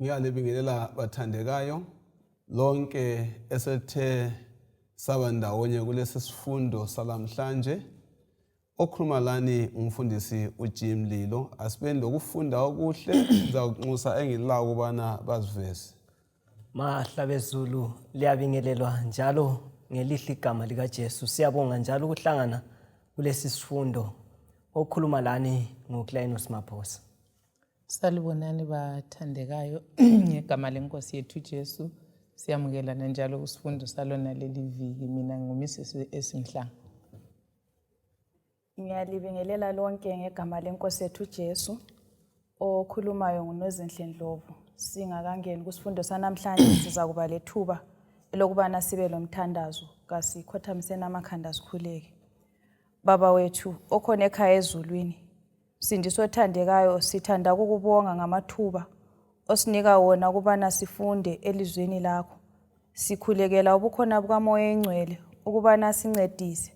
Ngiyalibingelela bathandekayo lonke esethe saba ndawonye kulesi sifundo salamhlanje. Okhuluma lani umfundisi uJim Lilo. Asibende ukufunda okuhle ngizakunxusa engilawo kubana baziveze. Mahla bezulu liyabingelelwa njalo ngelihle igama lika Jesu. Siyabonga njalo ukuhlangana kulesi sifundo. Okhuluma lani nguKlinus Maphosa. Salibonani bathandekayo ngegama lenkosi yethu Jesu. Siyamukelana njalo kusifundo salona leli viki. Mina nguMrs Esimhlanga. Ngiyalibingelela lonke ngegama lenkosi yethu Jesu. Okhulumayo nguNozinhle Ndlovu. Singakangeni kusifundo sanamhlanje siza kuba lethuba elokubana sibe lomthandazo kasikhothamise namakhanda sikhuleke. Baba wethu okhona ekhaya ezulwini, Msindisi othandekayo, sithanda ukukubonga ngamathuba osinika wona ukubana sifunde elizweni lakho. Sikhulekela ubukhona bukaMoya eNgcwele ukubana sincedise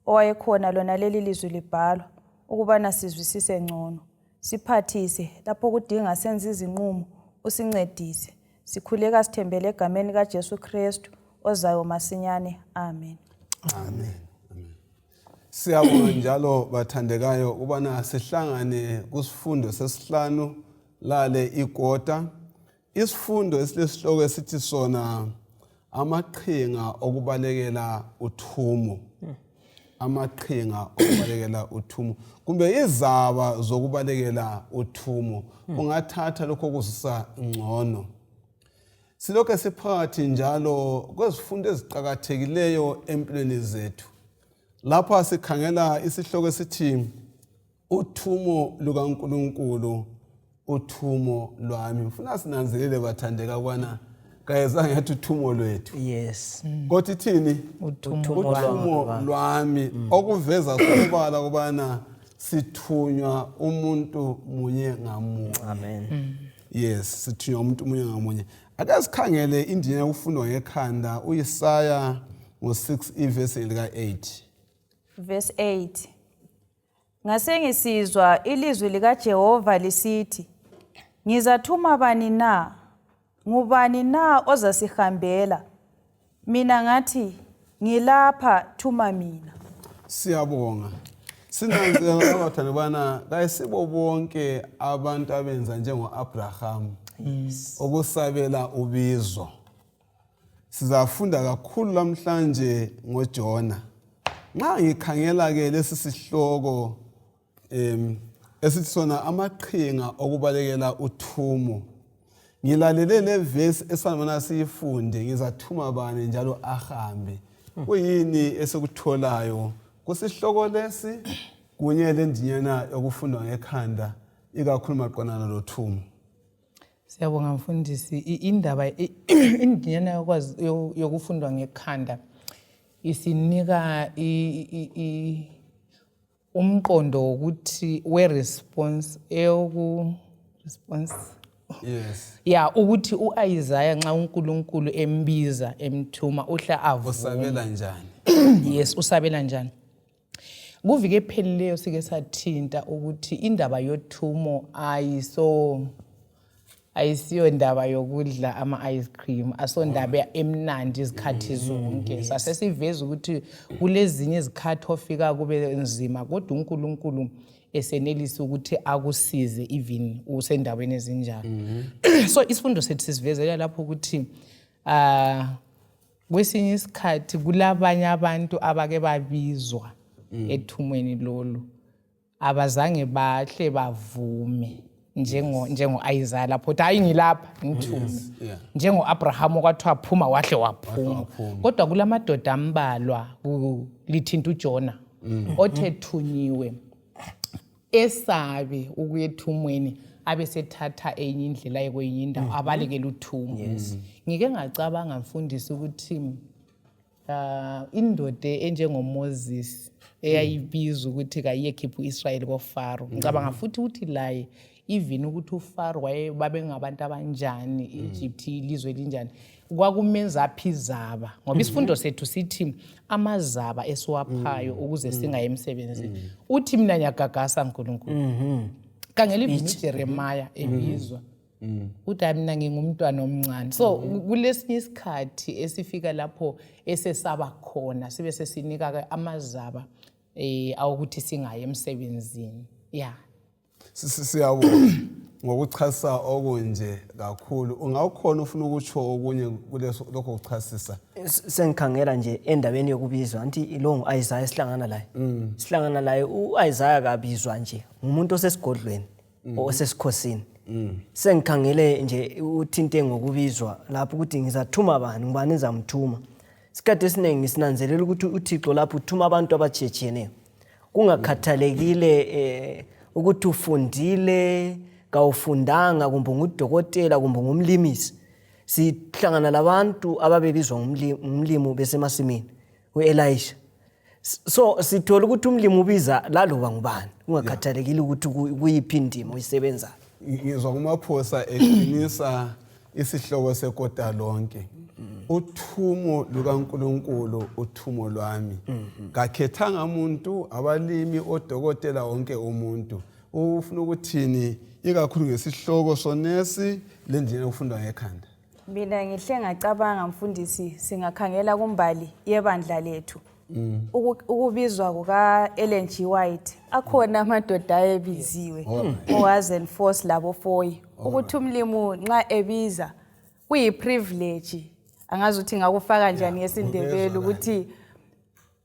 owayekhona lona leli lizwi libhalwa ukubana sizwisise ngcono. Siphathise lapho kudinga senze izinqumo, usincedise. Sikhuleka sithembele egameni kaJesu Kristu ozayo masinyane. Amen. Amen. Siyabonga njalo bathandekayo ubana sihlangane kusifundo sesihlanu lale ikota. Isifundo esilesihloko esithi sona amaqhinga okubalekela uthumo. Amaqhinga okubalekela uthumo. Kumbe izaba zokubalekela uthumo. Ungathatha lokho kuzisa ngcono. Silokho siphakathi njalo kwezifundo eziqhakathekileyo empilweni zethu. Lapha sikhangela isihloko esithi uthumo lukaNkulunkulu, uthumo lwami. Ngifuna sinanzelele bathandeka ukubana kayezange yathi uthumo lwethu. Yes. Kodwa ithini? Uthumo lwami. Okuveza sobala ukubana sithunywa umuntu munye ngamunye. Amen. Yes, sithunywa umuntu munye ngamunye. Ake sikhangele indlela yokufundwa ngekhanda uIsaya ngo-6 ivesi lika 8. Verse 8. Ngasengisizwa ilizwi likaJehova lisithi, ngizathuma bani na? Ngubani na ozasihambela? Mina ngathi, ngilapha, thuma mina. Siyabonga. Sinanzela abathanda bana kayisibo bonke abantu abenza njengo-Abraham. Ukusabela ubizo. Sizafunda kakhulu namhlanje ngoJona. Nxa ngikhangela ke lesi sihloko esithi sona amaqhinga okubalekela uthumo. Ngilalele le verse esanibona siyifunde, ngizathuma bani njalo ahambe. Kuyini esikutholayo kusihloko lesi kunye lendinyana yokufundwa ngekhanda ikakhulu maqondana lothumo? Siyabonga mfundisi. Indaba indinyana yokufundwa ngekhanda isinika umqondo wokuthi response response. Yes. Ya ukuthi uIsaiah nxa uNkulunkulu embiza emthuma uhla avume. Usabela njani? Yes, usabela njani. Kuvike ephelileyo sike sathinta ukuthi indaba yothumo ayisiyo ndaba yokudla ama-ice cream, asondaba emnandi izikhathi zonke. Sasesiveza ukuthi kulezinye izikhathi ofika kube nzima kodwa uNkulunkulu esenelisa ukuthi akusize even usendaweni ezinjalo. So isifundo sethu sisivezela lapho ukuthi kwesinye isikhathi kulabanye abantu abake babizwa ethumweni lolu abazange bahle bavume njengo-Isaiah lapho ukuthi hayi ngilapha ngithume. Njengo-Abraham okwathiwa phuma wahle waphuma. Kodwa kulamadoda ambalwa lithinta uJona othethunyiwe esabe ukuyethumweni abesethatha enye indlela ekwenye indawo abalekela uthumo. Ngike ngacabanga mfundisi ukuthi indoda enjengoMoses eyayibizwa ukuthi kayiyekhipha uIsrayeli koFaro. Ngicabanga futhi ukuthi laye even ukuthi uFaro babengabantu abanjani, Egypt ilizwe linjani, kwakumenza aphi izaba. Ngoba isifundo sethu sithi amazaba esiwaphayo ukuze singaye emsebenzini. Uthi mina ngiyagagasa uNkulunkulu. Kangela ibhizi Jeremiah ebizwa uthi mina ngingumntwana omncane. So kulesinye isikhathi esifika lapho esesaba khona sibe sesinika amazaba awukuthi singaye emsebenzini. Yeah. Siyabonga ngokuchasa okunje kakhulu. Ungawukhona ufuna ukutsho okunye kuleso lokho ukuchasisa? Sengikhangela nje endabeni yokubizwa anti ilongo Isaiah sihlangana laye. Sihlangana laye uIsaiah kabizwa nje umuntu osesigodlweni osesikhosini. Sengikhangele nje uthinte ngokubizwa lapho ukuthi ngizathuma abantu ngubani nizamthuma. Isikhathi esiningi sinanzelela ukuthi uThixo lapho uthuma abantu abatshiyeneyo. Kungakhathalekile ukuthi ufundile kawufundanga kumbe ngudokotela kumbe ngumlimisi. Sihlangana labantu ababebizwa umlimi besemasimini uElisha. So sithola ukuthi umlimi ubiza laloba ngubani ungakhathalekile ukuthi kuyiphi indima uyisebenza. Ngizwa kumaphosa eqinisa isihloko sekota lonke. Uthumo lukaNkulunkulu uthumo lwami. Kakhethanga umuntu, abalimi, odokotela wonke umuntu. Ufuna ukuthini ikakhulu ngesihloko sonesi lendlela ufundwa ngekhanda? Mina ngihle ngacabanga mfundisi singakhangela kumbali yebandla lethu. Ukubizwa kuka Ellen G. White akhona amadoda ayebiziwe owazi enforce labo foyi ukuthi umlimi nxa ebiza kuyiprivilege angazi ukuthi ngakufaka njani ngesindebele ukuthi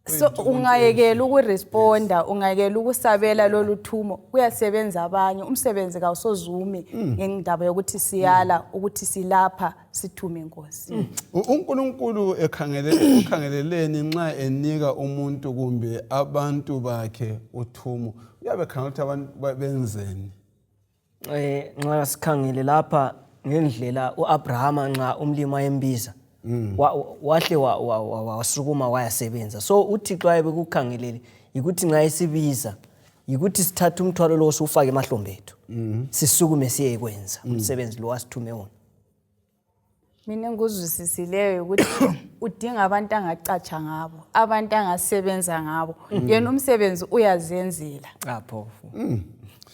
so ungayekela ukuresponda ungayekela ukusabela lolu thumo kuyasebenza abanye umsebenzi kawusozume ngendaba yokuthi siyala ukuthi silapha sithume inkosi. uNkulunkulu ekhangeleleni nxa enika umuntu kumbe abantu bakhe uthumo uyabe khangela ukuthi abantu benzeni? Nxa sikhangele lapha ngendlela uAbraham nxa umlimi ayembiza wahle wasukuma wayasebenza. So uThixo ayebekukhangelele ukuthi nxa esibiza ukuthi sithathe umthwalo lo usufake emahlombe ethu sisukume siye kwenza umsebenzi lo wasithume wona. Mina ngikuzwisisileyo ukuthi udinga abantu angacatsha ngabo, abantu angasebenza ngabo. Yena umsebenzi uyazenzela. Lapho.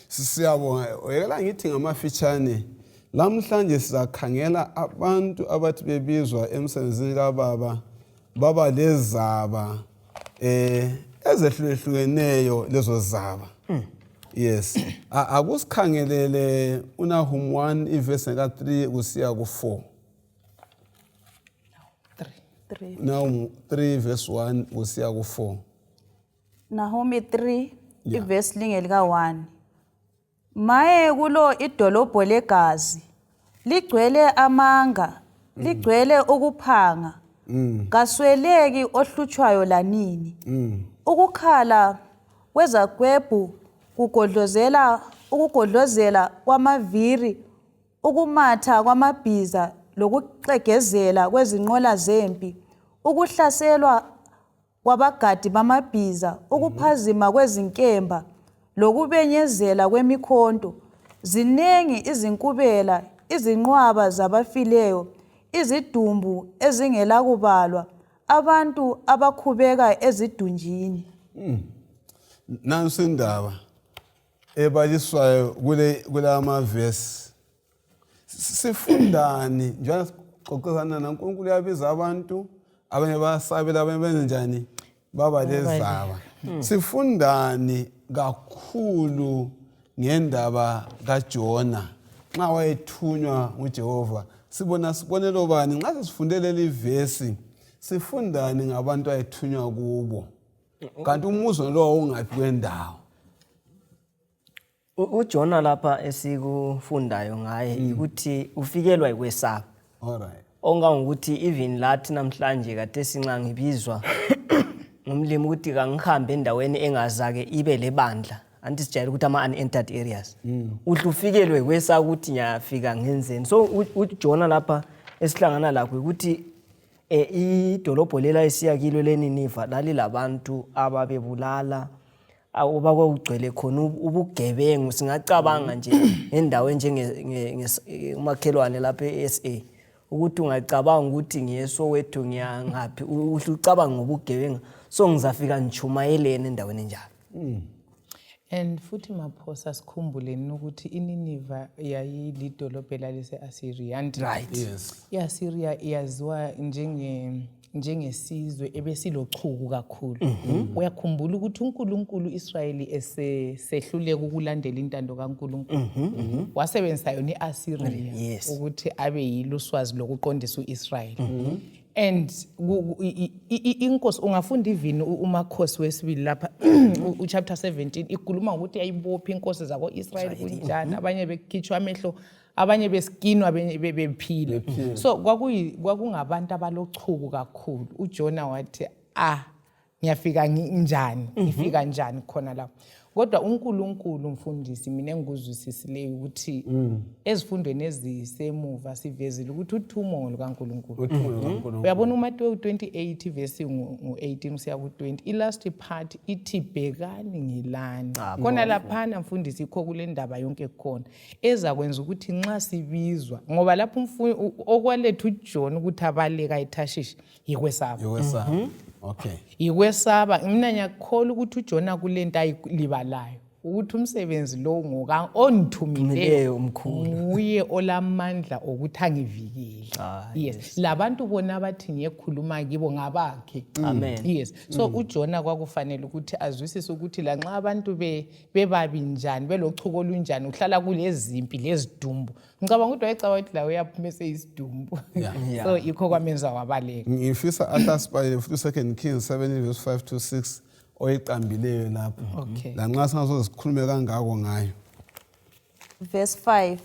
Siyabonga. Yekela ngithi ngamafitshane. Lamhlanje sizakhangela abantu abathi bebizwa emsebenzini kaBaba baba lezaba ezehlukehlukeneyo lezo zaba. Yes. Akusikhangelele uNahum 1 ivesi ka3 kusiya ku4. Nahum 3 verse 1 kusiya ku4. Nahum 3 ivesi lingelika 1. Maye kulo idolobho legazi ligcwele amanga ligcwele ukuphanga kasweleki ohlutshwayo lanini ukukhala kwezagwebhu ukugodlozela kwamaviri ukumatha kwamabhiza lokuxegezela kwezinqola zempi ukuhlaselwa kwabagadi bamabhiza ukuphazima kwezinkemba lokubenyezela kwemikhonto zinengi izinkubela izinqwaba zabafileyo izidumbu ezingela kubalwa abantu abakhubeka ezidunjini. Nansi indaba ebaliswayo kule amavesi. Sifundani njalo siqoqozana naNkulunkulu yabiza abantu abanye basabela abanye benze njani baba lezaba. Sifundani kakhulu ngendaba kaJona nxa wayethunywa nguJehova. Sibonelo bani nxa sifundele livesi sifundani ngabantu ayethunywa kubo kanti umuzo lo ungaphi kwendawo? uJona lapha esikufundayo ngaye ukuthi ufikelwa ikwesaba. Alright. Ongangokuthi even lathi namhlanje kade sinxa ngibizwa umlimi ukuthi kangihambe endaweni engazake ibe lebandla anti sijayele ukuthi ama unentered areas uhlufikelwe kwesa ukuthi ngiyafika ngenzeni. So uJona lapha esihlangana lakho ukuthi idolobho lela esiyakilo leNiniva lalilabantu ababebulala abakwagcwele khona ubugebengu. Singacabanga nje endaweni njenge umakhelwane lapha eSA ukuthi ungacabanga ukuthi ngiyeSoweto ngiyangaphi ucabanga ngobugebengu so ngizafika ngichumayelene endaweni njalo. And futhi maphosa sikhumbuleni ukuthi iNineve yayilidolobho elase-Assyria and Right. Yes. i-Assyria iyaziwa njengesizwe ebesilochuku kakhulu. Uyakhumbula ukuthi uNkulunkulu Israyeli esehluleka ukulandela intando kaNkulunkulu. Wasebenzisa yona i-Assyria Yes. ukuthi abe yiluswazi lokuqondisa uIsrayeli. And inkosi ungafunda even umakhosi wesibili lapha uchapter 17 ikhuluma ukuthi ayibopha inkosi zako-Israyeli kunjani, abanye bekhitshwa amehlo, abanye beskinwa, abanye bephila. So kwakungabantu abalochuku kakhulu. uJona wathi ngiyafika ngifika njani khona lapho. Kodwa uNkulunkulu mfundisi mina engikuzwisisileyo ukuthi ezifundweni ezisemuva sivezile ukuthi uthumo lukaNkulunkulu. Uyabona uMateyu 28 verse ngu-18 kusiya ku-20 ilast part ithi bhekani ngilani. Khona laphana mfundisi ikho kule ndaba yonke khona ezakwenza ukuthi nxa sibizwa ngoba lapho okwaletha uJona ukuthi abaleka eThashishi yikwesaba. Okay. Yikwesaba mina ngiyakholwa ukuthi uJona kulento ayilibalayo ukuthi umsebenzi lo onithumileyo omkhulu uye olamandla ukuthi angivikele. Yes. Labantu bona bathi ngiyekhuluma kibo ngabakhe. Amen. Yes. So uJona kwakufanele ukuthi azwisise ukuthi la nxa abantu bebabi njani belochuko olunjani uhlala kulezimpi lezidumbu. Ngicabanga ukuthi wayecabanga ukuthi la uyaphuma eseyisidumbu. So ikho kwamenza wabaleka. Ngifisa athasibale futhi 2 Kings 7 verse 5 to 6 oyiqambileyo lapho. Okay. La nxa singazozikhulume kangako ngayo. Verse 5.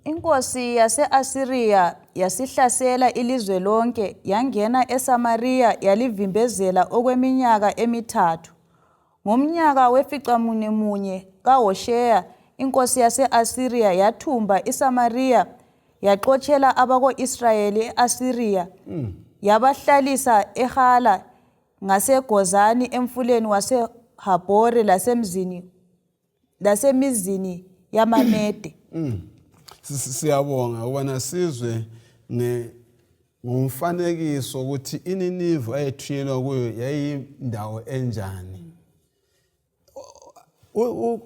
Inkosi yase-Asiriya yasihlasela ilizwe lonke, yangena eSamariya yalivimbezela okweminyaka emithathu. Ngomnyaka weficamunwemunye kaHosheya, inkosi yase-Asiriya yathumba iSamariya, yaxotshela abako-Israyeli e-Asiriya, yabahlalisa eHala ngaseGozani emfuleni waseHabhori lasemizini yamaMede. Siyabonga ubana sizwe ngumfanekiso ukuthi iNineve ayethiyelwa kuyo yayindawo enjani.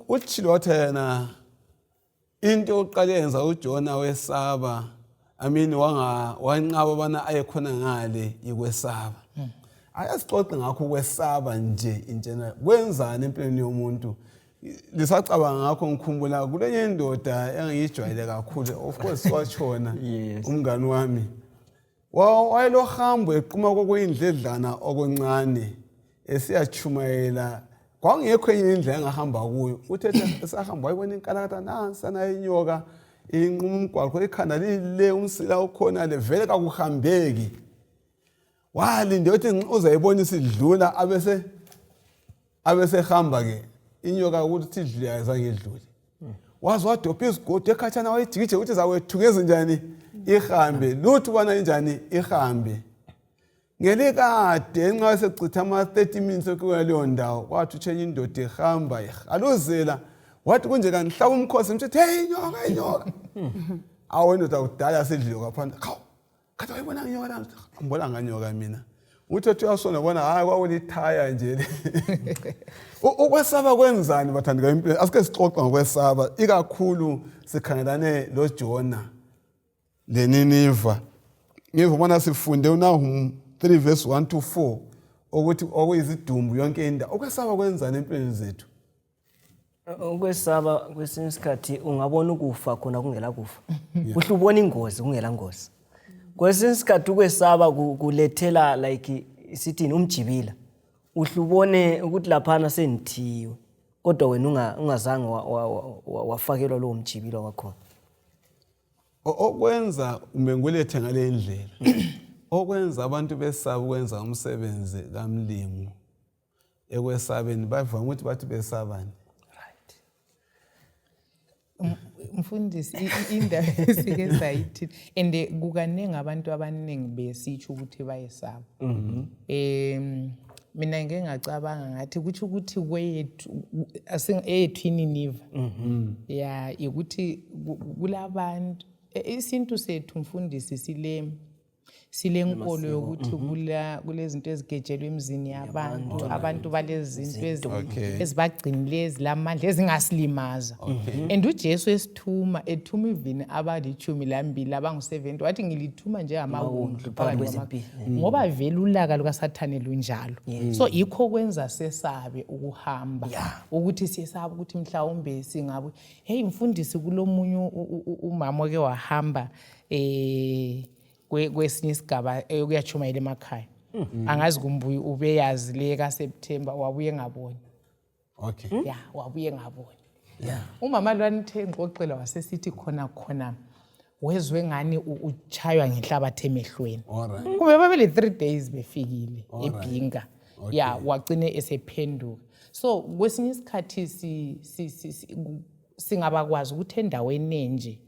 Utshilo wathi yena into oqale yenza uJona wesaba wanqaba bana ayekhona ngale ikwesaba. Ayasixoxe ngakho kwesaba nje intshena kwenzani empilweni yomuntu. Lisacabanga ngakho ngikhumbula kulenye indoda engiyijwayele kakhulu, of course watshona umngani wami. Wayelohambo eqhuma kokuyindledlana okuncane esiyachumayela kwangekho enye indlela engahamba kuyo. Uthethe esahamba wayibona inkalakatha nansi anayinyoka inquma umgwaqo ikhanda lile umsila ukhona levele kakuhambeki. Walinde uthi uzayibona isidlula abese hamba ke inyoka ukuthi idlule ayizange idlule. Wazi wadopha isigodi ekhathana wayijikije ukuthi zawethukeza njani ihambe lutho bana injani ihambe. Ngelikade nxa secitha ama 30 minutes kuya leyo ndawo wathi utshenye indoda ihamba ihaluzela wathi kunje kanhlaba umkhosi mthethe hey inyoka. Awona udala sedlile kwaphanda. Kade wayibona inyoka la ngibona nganyoka mina. Uthethe uyasona bona hayi kwawulithaya nje. Ukwesaba kwenzani bathandika impilo? Asike sixoxe ngokwesaba ikakhulu sikhangelane loJona leNineve. Ngivuma sifunde uNahum 3 verse 1 to 4 ukuthi okuyizidumbu yonke indawo. Ukwesaba kwenzani empilweni zethu? Ukwesaba kwesinye isikhathi ungabona ukufa khona kungela kufa. Uhle ubona ingozi kungela ngozi. Kwesinye isikhathi ukwesaba kulethela like isithini umjibila. Uhle ubone ukuthi laphana senithiwe kodwa wena ungazange wafakelwa lo mjibila wakho. Okwenza umbengulethe ngale indlela. Okwenza abantu besaba ukwenza umsebenzi kamlimi ekwesabeni bavama ukuthi bathi besabani. Mfundisi indaba esike sayithi and kukaningi abantu abaningi besitsho ukuthi bayesaba. Mina ngeke ngacabanga ngathi kuthi kwethu asingeyethu iNineve. Yeah, ukuthi kulabantu isintu sethu mfundisi silenkolo yokuthi kulezinto ezigejelwe emzini yabantu abantu balezinto ezibagcinileyo ezilamandla ezingasilimaza and uJesu ethuma even abalitshumi lambili abangu-70 wathi ngilithuma njengamawundlu phakathi ngoba vele ulaka lukaSathane lunjalo so yikho kwenza sesabe ukuhamba ukuthi siyesabe ukuthi mhlawumbe singabe hey mfundisi kulomunye umama oke wahamba kwesinye isigaba kuyachumayela emakhaya angazi kumbuye ubeyazi le kaSeptember wabuye ngaboni wabuye ngaboni umama lo anithe ngixoxela wasesithi khona wezwe ngani uchaywa ngenhlabathi emehlweni kumbe babele 3 days befikile eBhinga wagcine esephenduka so kwesinye isikhathi singabakwazi ukuthi endaweni enje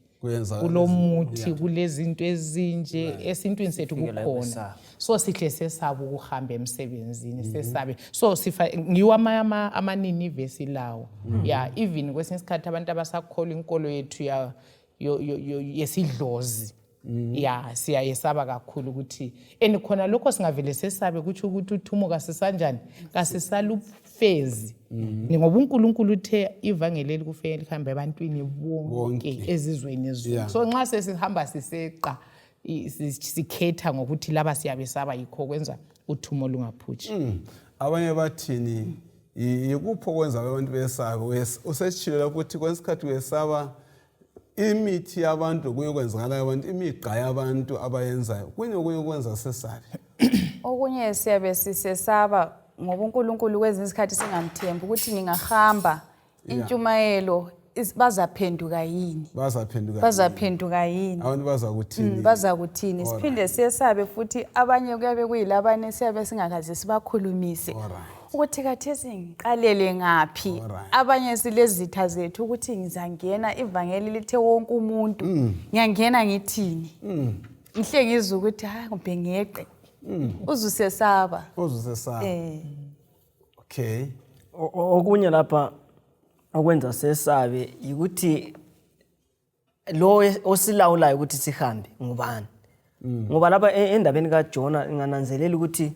kulomuthi kulezinto ezinje esintwini sethu kukhona so sihle sesaba ukuhamba emsebenzini sesabe so ngiwa amanini lawo even kwesinye isikhathi abantu abasakholwa inkolo yethu yesidlozi siyayesaba kakhulu ukuthi khona lokho singavele sesabe kutsho ukuthi Uthumo kasisanjani kasisalufezi ngoba uNkulunkulu uthe ivangeli likufike lihambe ebantwini bonke ezizweni zonke so nxa sesihamba siseqa sikhetha ngokuthi laba siyabesaba yikho kwenza Uthumo lungaphutshi abanye bathini yikupho kwenza abantu besabe usechilo ukuthi kwesikhathi wesaba imithi yabantu kuye kwenzakala abantu imigqa yabantu abayenzayo kuye kwenza sesabe okunye siyabe sisesaba ngoba uNkulunkulu kwezinye isikhathi singamthembi ukuthi ngingahamba intshumayelo bazaphenduka yini abantu bazakuthini siphinde siyesabe futhi abanye kuyabe kuyilabane siyabe singakaze sibakhulumise ukuthi khathesi ngiqalele ngaphi abanye silezitha zethu ukuthi ngizangena ivangeli lithe wonke umuntu ngiyangena ngithini ngihle ngizwe ukuthi hayi kumbe ngeqe uzusesaba okay okunye lapha okwenza sesabe ukuthi lo osilawulayo ukuthi sihambe ngubani ngoba lapha endabeni kaJona ngananzelela ukuthi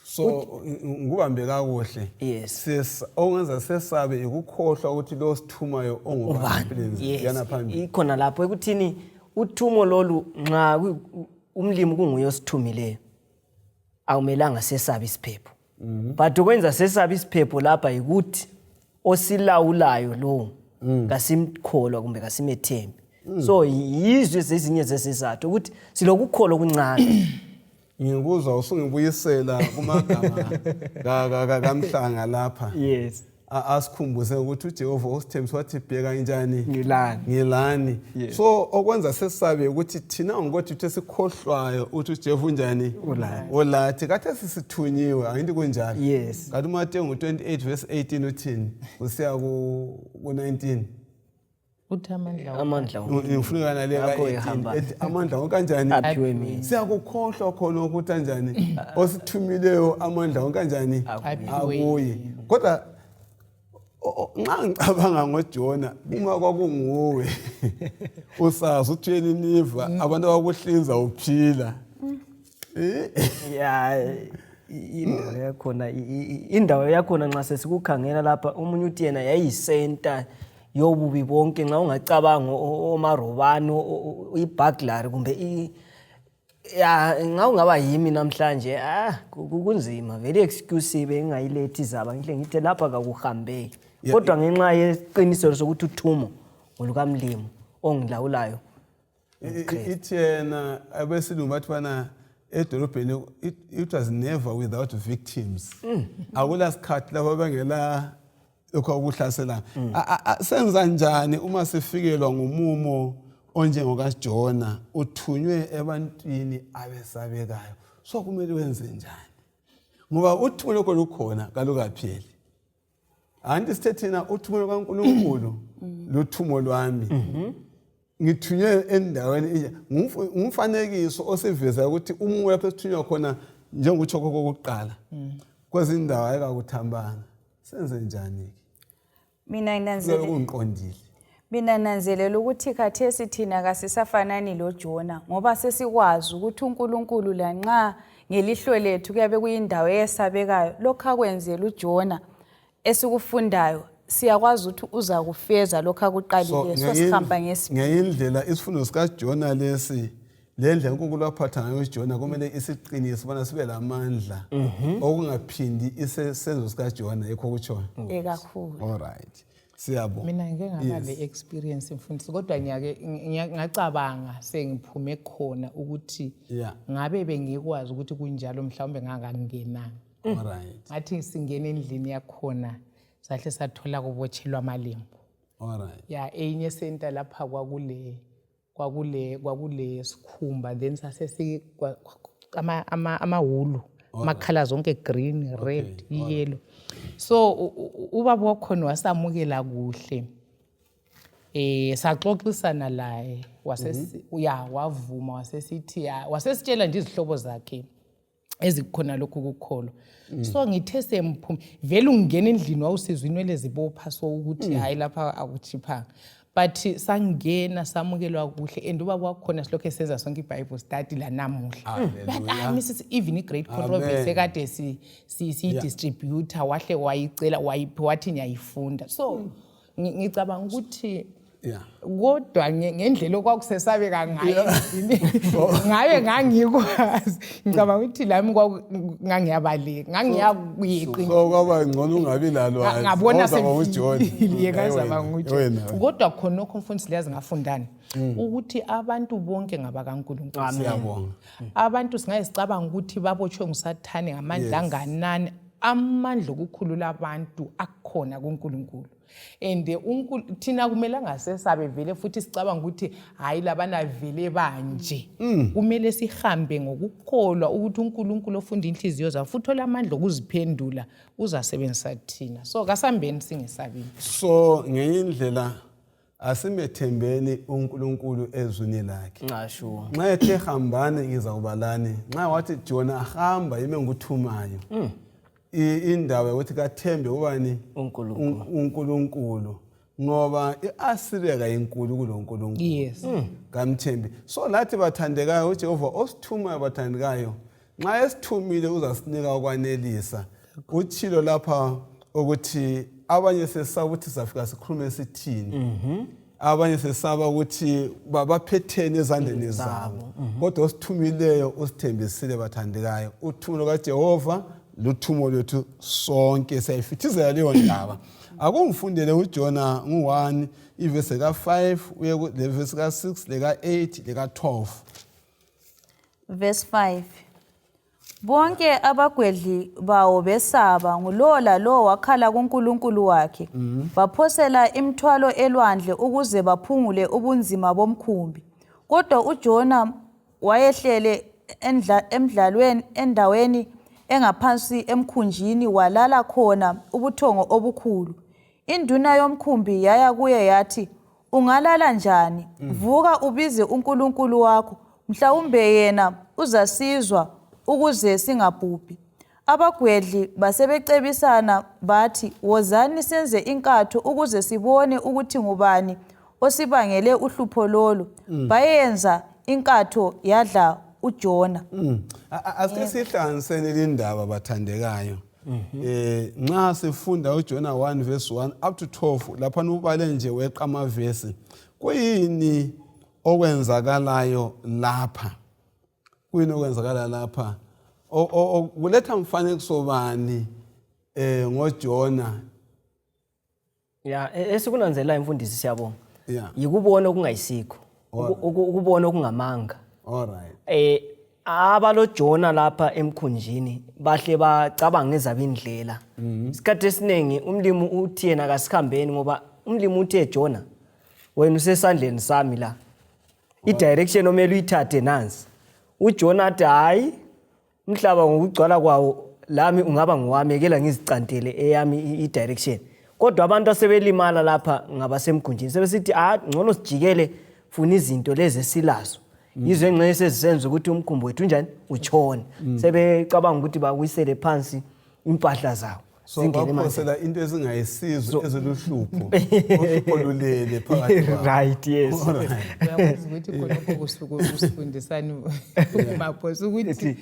so ngubambe kakuhle ongenza sesabe ukukhohlwa ukuthi lo sithumayo ongubani yana phambili ikhona lapho ekuthini Uthumo lolu nxa umlimi kunguye osithumileyo awumelanga sesabe isiphepho but ukwenza sesabe isiphepho lapha ukuthi osilawulayo lo kasimkholwa kumbe kasimethembi so yizwe zezinye zesizathu ukuthi silokukholwa okuncane ngikuzwa usungibuyisela kumagama kaMhlanga lapha asikhumbuze ukuthi uJehova usithembisa wathi bheka injani ngilani so okwenza sesabe ukuthi thina ngokuthi sikhohlwayo uthi uJehova unjani ulathi kade sisithunyiwe angithi kunjalo kanti uMateyu 28:18 uthini usiya ku19 uthi amandla ngifuna nale ka18 amandla onkanjani aphiwe mina siyakukhohlwa khona ukuthi kanjani osithumileyo amandla onkanjani akuye kodwa nxa ngicabanga ngoJona uma kwakunguwe usazi uthweni niva abantu abakuhlinza uphila indawo yakhona nxa sesikukhangela lapha umunye uthi yena yayisenta yobubi bonke nxa ungacabanga omarobano iburglary kumbe ngaba yimi namhlanje kunzima very exclusive engayilethi zaba ngihle ngithi lapha kakuhambe kodwa ngenxa yeqiniselo sokuthi Uthumo olukamlimo ongilawulayo ithi yena abesilungu bathi bana edolobheni it was never without victims akula sikhathi lapho bengela lokho okuhlasela senza njani uma sifikelwa ngumumo onjengokaJona uthunywe ebantwini abesabekayo so kumele wenze njani ngoba uthumo lokho lukhona kalukapheli anti sithethina uthumo kaNkulunkulu luthumo lwami ngithunywe endaweni ngumfanekiso osiveza ukuthi umoya lapho sithunywa khona njengokutsho kokuqala kwezindawo ayikakuthambanga senze njani mina Mina nanzelela ukuthi khathesi thina kasisafanani lo Jona ngoba sesikwazi ukuthi uNkulunkulu lanxa ngelihlo lethu kuyabe kuyindawo eyesabekayo lokho akwenzela uJona esikufundayo siyakwazi ukuthi uza kufeza lokho akuqalile sosihamba ngeyindlela isifundo sika Jona lesi lendlela uNkulunkulu aphatha ngayo uJona kumele isiqinise bona sibe lamandla okungaphindi isenzo sika Jona ekho kuTshona kakhulu. All right. Siyabonga. Mina ngeke ngaba le experience mfundisi kodwa ngiyacabanga sengiphume khona ukuthi ngabe bengikwazi ukuthi kunjalo mhlawumbe ngangangenanga. All right. Ngathi singena endlini yakhona sahle sathola kubotshelwa amalembu. All right. Ya enye center lapha kwakule sikhumba then sase amahulu amakhala zonke green, red, yellow. So ubaba wakhona wasamukela kuhle. Saxoxisana laye wavuma wasesithi wasesitshela nje izihlobo zakhe ezikhona lokhu kukholo. So ngithe semphumi vele ungena endlini wawusizwa inwele zibopha so ukuthi hayi lapha akuchiphanga. But sangena samukelwa kuhle and ubaba wakhona silokho esenza sonke iBible study la namuhla. But Mrs even great controversy ekade si distributor wahle wayicela wayiphi wathi ngiyayifunda. So ngicabanga ukuthi kodwa ngendlela okwakusesabeka ngayo ngabe ngangikwazi ngicabanga ukuthi lami ngangiyabaleka ngangiyakuyiqina so kwaba ngcono ungabi lalwazi ngabona sefile ngazaba nguJona kodwa khona lokho mfundisi liyazi ngafundana ukuthi abantu bonke ngabakaNkulunkulu. Siyabonga. Abantu singayicabanga ukuthi babotshwe ngusathane ngamandla anganani amandla okukhulula abantu akukhona kuNkulunkulu. And thina kumele ngasesabe vele futhi sicabanga ukuthi hayi labana vele banje kumele sihambe ngokukholwa ukuthi uNkulunkulu ofunda inhliziyo zawo futhi olamandla okuziphendula uzasebenzisa thina. So kasambeni singesabini. So ngeyindlela asimethembeni uNkulunkulu ezwini lakhe. Ngasho. Nxa ethe hambani ngizakubalani. Nxa wathi Jona hamba yime nguthumayo. Indawo yokuthi kathembe ubani uNkulunkulu ngoba iAsiria kayinkulu kuloNkulunkulu. Yes. Kamthembi. So lathi bathandekayo uJehova osithumayo bathandekayo nxa esithumile uzasinika okwanelisa. Utshilo lapha ukuthi abanye sesaba ukuthi safika sikhulume sithini. Abanye sesaba ukuthi baphethene ezandleni zabo. Kodwa osithumileyo usithembisile bathandekayo. Uthumo kaJehova luthumo lwethu sonke sayifithizela leyo ndaba. Akungifundele uJona ngu1 ivesi ka5 uye ku vesi ka6 leka 8 leka 12. Verse 5. Bonke abagwedli bawo besaba ngulowo lalowo wakhala kuNkulunkulu wakhe. Baphosela imithwalo elwandle ukuze baphungule ubunzima bomkhumbi. Kodwa uJona wayehlele endaweni engaphansi emkhunjini walala khona ubuthongo obukhulu. Induna yomkhumbi yaya kuye yathi, ungalala njani? Vuka ubize uNkulunkulu wakho, mhlawumbe yena uzasizwa ukuze singabhubhi. Abagwedli basebecebisana bathi, wozani senze inkatho ukuze sibone ukuthi ngubani osibangele uhlupho lolu. Bayenza inkatho yadla uJona. Asike sihlanganisene indaba bathandekayo. Nxa sifunda uJona 1 verse 1 up to 12 lapha ubale nje weqa amavesi. Kuyini okwenzakalayo lapha? Kuyini okwenzakala lapha? Kuletha mfanekiso bani ngoJona? Esikunanzela imfundisi siyabonga. Yikubona okungayisikho. Ukubona okungamanga. All right. Abalo Jona lapha emkhunjini bahle bacabanga ngezabindlela. Isikhathi esiningi umlimi uthi yena kasikhambeni ngoba umlimi uthe Jona wena usesandleni sami la. I-direction omele uyithathe nansi. uJona athi hayi umhlaba ngokugcwala kwawo lami ungaba ngowami ekela ngizicantele eyami i-direction. Kodwa abantu asebelimala lapha ngabasemkhunjini sebesithi ngcono sijikele funa izinto lezi esilazo. Yizwe engcene sezisenza ukuthi umkhumbi wethu njani utshona. Sebecabanga ukuthi bakuyisele phansi impahla zawo. So baphosela into ezingayisizo eziluhlupho. Uhlupho lulele phakathi kwabo. Right, yes. Uyakwazi ukuthi khonokho kusuku usifundisana maphosa ukuthi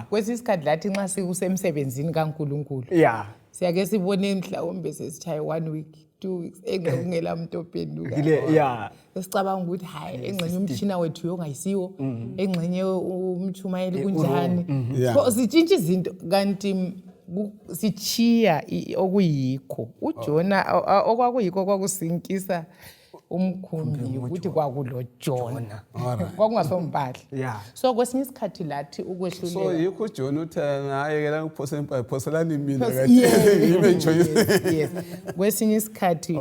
kwesinye isikhathi lathi nxa sikusemsebenzini kaNkulunkulu. Yeah. Siyake sibone mhlawumbe sesithaye 1 week 2 weeks engqengela umuntu ophenduka. Yeah. Esicabanga ukuthi hayi engxenye umtshina wethu yongayisiwo engxenye umtshumayeli kunjani. So sitshintsha izinto kanti sichiya okuyikho. uJona okwakuyikho kwakusinkisa umkhumbi ukuthi kwakulo Jona. Kwakungasompahla. Yeah. So kwesinye isikhathi lathi ukwehlulela. So yikho uJona uthana ayekela ukuphosela impahla phoselani mina kathi ibe choice. Yes. Kwesinye isikhathi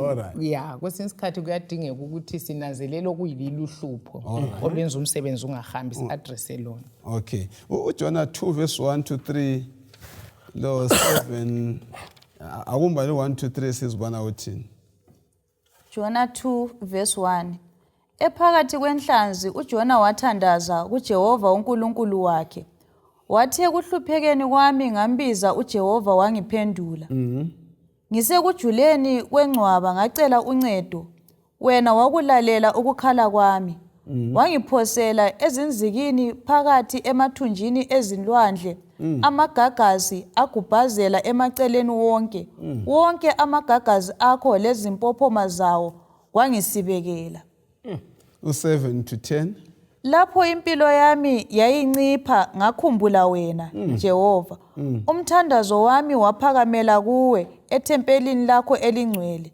kwesinye isikhathi kuyadingeka ukuthi sinanzelele okuyililo uhlupho olwenza umsebenzi ungahambi si-address lona. Okay. uJona 2 verse 1 to 3 lo 7 akumbali 1 to 3 sizibona uthini. Jona 2 verse 1. Ephakathi kwenhlanzi uJona wathandaza kuJehova uNkulunkulu wakhe. Wathi ekuhluphekeni kwami ngambiza uJehova wangiphendula. Ngisekujuleni kwengcwaba ngacela uncedo. Wena wakulalela ukukhala kwami. Wangiphosela ezinzikini phakathi emathunjini ezinlwandle. Amagagasi agubhazela emaceleni wonke. Wonke amagagasi akho lezimpophoma zawo kwangisibekela. 7 to 10. Lapho impilo yami yayincipha ngakhumbula wena, Jehova. Umthandazo wami waphakamela kuwe ethempelini lakho elingcwele.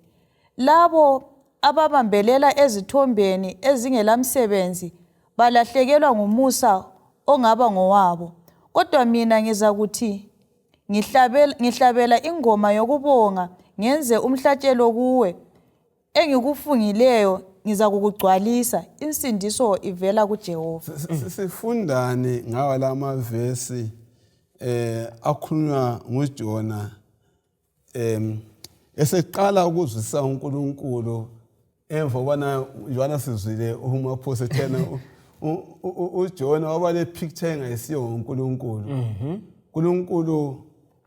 Labo ababambelela ezithombeni ezingelamsebenzi balahlekelwa ngumusa ongaba ngowabo. Kodwa mina ngizakuthi ngihlabela ingoma yokubonga ngenze umhlatshelo kuwe engikufungileyo ngizakugcwalisa insindiso ivela kuJehova. Sifundani ngawa lama verse akhulunywa nguJona eseqala ukuzwisisa uNkulunkulu emva kobana Jona sizwile uMaphosa thena uJona waba le picture engayisiyo ngoNkulunkulu. uNkulunkulu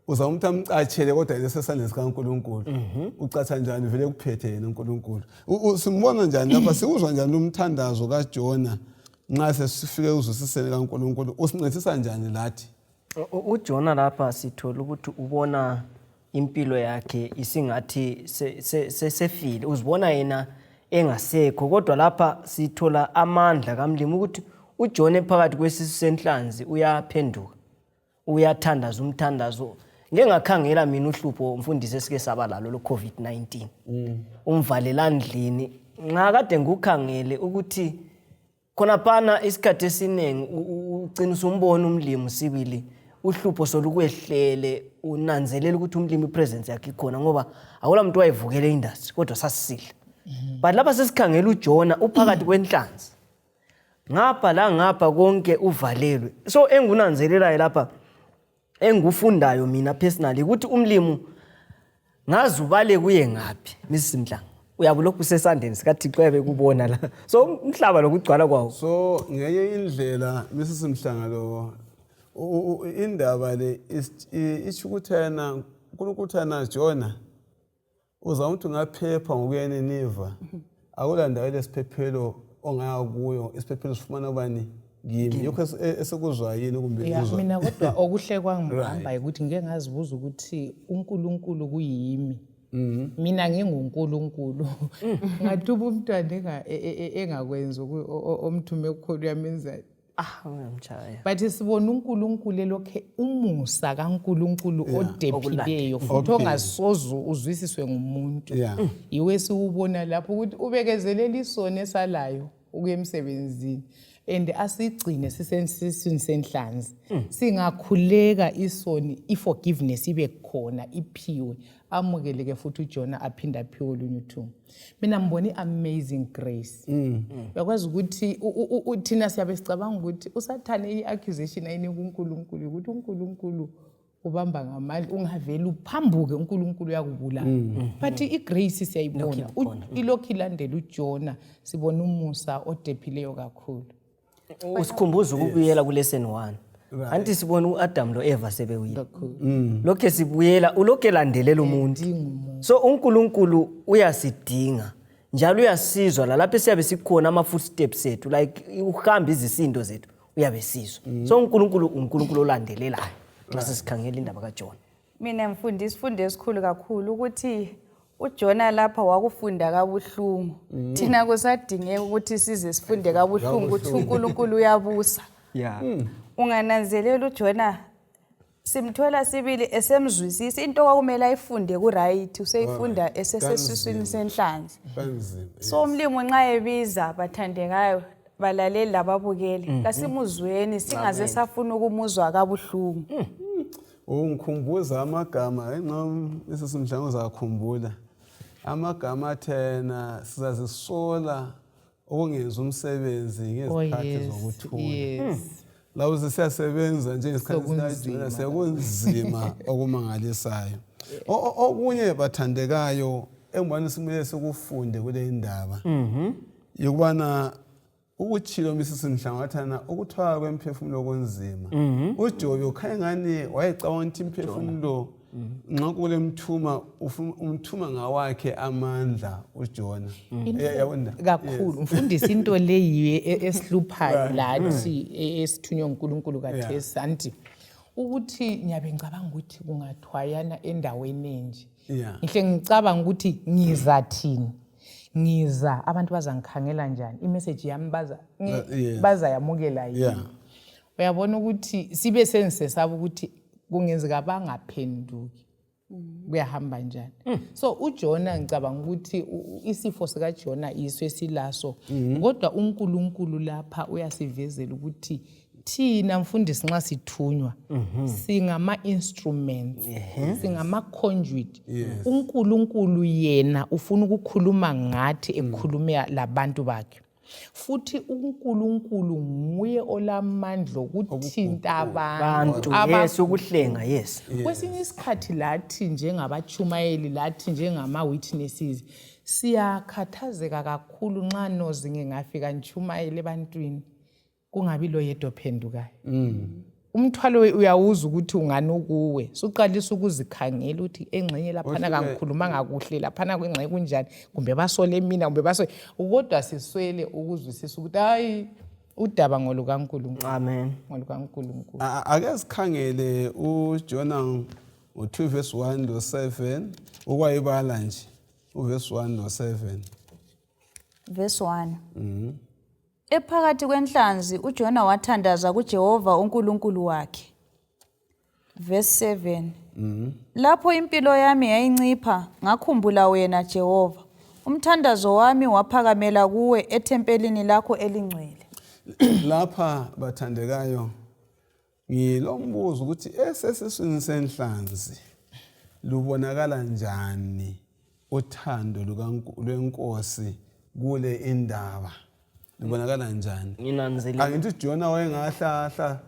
uzamutha amcatshele kodwa lesesandla sikaNkulunkulu. Ucatsha njani vele kuphethe yena uNkulunkulu. Simbona njani lapha siuzwa njani umthandazo kaJona nxa sesifike uzwisisene kaNkulunkulu usincedisa njani lathi? uJona lapha sithola ukuthi ubona impilo yakhe isingathi sefile. Uzibona yena engasekho kodwa lapha sithola amandla kaMlimi ukuthi uJona ephakathi kwesisu senhlanzi uyaphenduka. Uyathandaza umthandazo. Ngeke ngakhangela mina uhlupho umfundisi esike saba lalo lo COVID-19. Umvalela endlini. Nxa kade ngukhangele ukuthi khona phana isikhathi esiningi ugcina usumbona umlimi sibili uhlupho solukwehlele unanzelela ukuthi umlimi presence yakhe ikhona ngoba awula muntu wayevukela industry kodwa sasisidla. But lapha sesikhangela uJona uphakathi kwenhlanzi. Ngapha konke uvalelwe. So engunanzelela lapha engufundayo mina personally ukuthi umlimi ngazi ubale kuye ngapi Mrs Mhlanga. Uyabulokhu sesandeni sikaThixo ebekubona la. So umhlaba lokugcwala kwawo. So ngenye indlela Mrs Mhlanga lo indaba le ishukuthana uNkulunkulu Jona uzawuthi ngaphepha ngokuyena Niva. Akulandawo lesiphephelo ongaya kuyo isiphephelo sifumana ubani kimi yokho esekuzwa yini kumbe izwa. Mina kodwa okuhle kwangihamba ukuthi ngeke ngazibuza ukuthi uNkulunkulu kuyimi. Mina nginguNkulunkulu. Ngathuba umntwana engakwenza omthume ukukhulu yamenza. Ngiyamtshaya. But sibona uNkulunkulu lokhe umusa kaNkulunkulu odephileyo futhi ongasoze uzwisiswe ngumuntu. Iwe siubona lapho ukuthi ubekezelela isone esalayo ukuyemsebenzini. And asigcine sisensisini senhlanzi. Singakhuleka isoni iforgiveness ibe khona iphiwe. Amukeleke futhi uJona aphinda aphiwe olunye uthumo. Mina ngibona amazing grace. Uyakwazi ukuthi uthina siyabe sicabanga ukuthi usathane iaccusation ayinika uNkulunkulu ukuthi uNkulunkulu ubamba ngamandla ungavela uphambuke uNkulunkulu yakubulala. But igrace siyayibona ilokhu ilandela uJona sibona umusa odephileyo kakhulu. Usikhumbuza ukubuyela ku lesson 1 anti sibona uAdam lo Eva sebewile lokho sibuyela ulokho elandelela umuntu so uNkulunkulu uyasidinga njalo uyasizwa lapho siyabe sikhona ama footsteps ethu like uhamba izisindo zethu uyabe sizwa so uNkulunkulu olandelelayo mase sikhangela indaba kaJona. Mina ngifunda isifundo esikhulu kakhulu ukuthi uJona lapha wakufunda kabuhlungu. Thina kusadingeka ukuthi size sifunde kabuhlungu ukuthi uNkulunkulu uyabusa. Yeah. Ungananzelela uJona simthola sibili esemzwisisa into kwakumele ayifunde ku right useyifunda esesesiswini senhlanzi. So umlimo nxa ebiza bathandekayo balaleli lababukeli kasimuzweni singaze safuna ukumuzwa kabuhlungu. Ungikhumbuza amagama engqom isisimhlangu uzakhumbula amagama athena sizazisola okungenza umsebenzi ngezikhathi zokuthula la usisebenza njengesikhathi sinajona sekunzima okumangalisayo okunye bathandekayo engibona simele sikufunde kule indaba yokubana ukuchilo misisimhlangu athana ukuthwala kwemphefumulo konzima uJobe ukhaya ngani wayecabanga ukuthi imphefumulo nxa kule mthuma umthuma ngawakhe amandla uJona yabona kakhulu mfundisi into leyi esihluphayo lathi esithunywe uNkulunkulu kaThesi anti ukuthi ngiyabe ngicabanga ukuthi kungathwayana endaweni enje ngihle ngicabanga ukuthi ngizathini ngiza abantu bazangikhangela njani imessage yami bazayamukela yini uyabona ukuthi sibe sensesaba ukuthi kungenzeka bangaphenduki kuyahamba njani so uJona ngicabanga ukuthi isifo sika Jona iso esilaso kodwa uNkulunkulu lapha uyasivezela ukuthi thina mfundisi nxa sithunywa singama instruments singama conduit uNkulunkulu yena ufuna ukukhuluma ngathi ekhulumela labantu bakhe futhi uNkulunkulu nguye olamandla ukuthinta abantu ukuhlenga kwesinye isikhathi lathi njengabachumayeli lathi njengama witnesses siyakhathazeka kakhulu nxa nozi ngingafika ngichumayele ebantwini kungabi lo yedwa ophendukayo umthwalo uyawuza ukuthi ungani ukuwe suqalisa ukuzikhangela ukuthi engxenye laphana kangikhuluma ngakuhle laphana kwengxenye kunjani kumbe basole mina kumbe basole kodwa siswele ukuzwisisa ukuthi hayi udaba ngolukaNkulunkulu amen ngolukaNkulunkulu ake sikhangele uJona u2 verse 1 to 7 ukwayibala nje uverse 1 to 7 verse 1 Ephakathi kwenhlanzi uJona wathandaza kuJehova uNkulunkulu wakhe. Verse 7. Lapho impilo yami yayincipha ngakhumbula wena Jehova. Umthandazo wami waphakamela kuwe ethempelini lakho elingcwele. Lapha bathandekayo ngilombuzo ukuthi esesiswini senhlanzi lubonakala njani uthando lweNkosi kule indaba. Libonakala njani nginanzelela angithi uJona wayengahla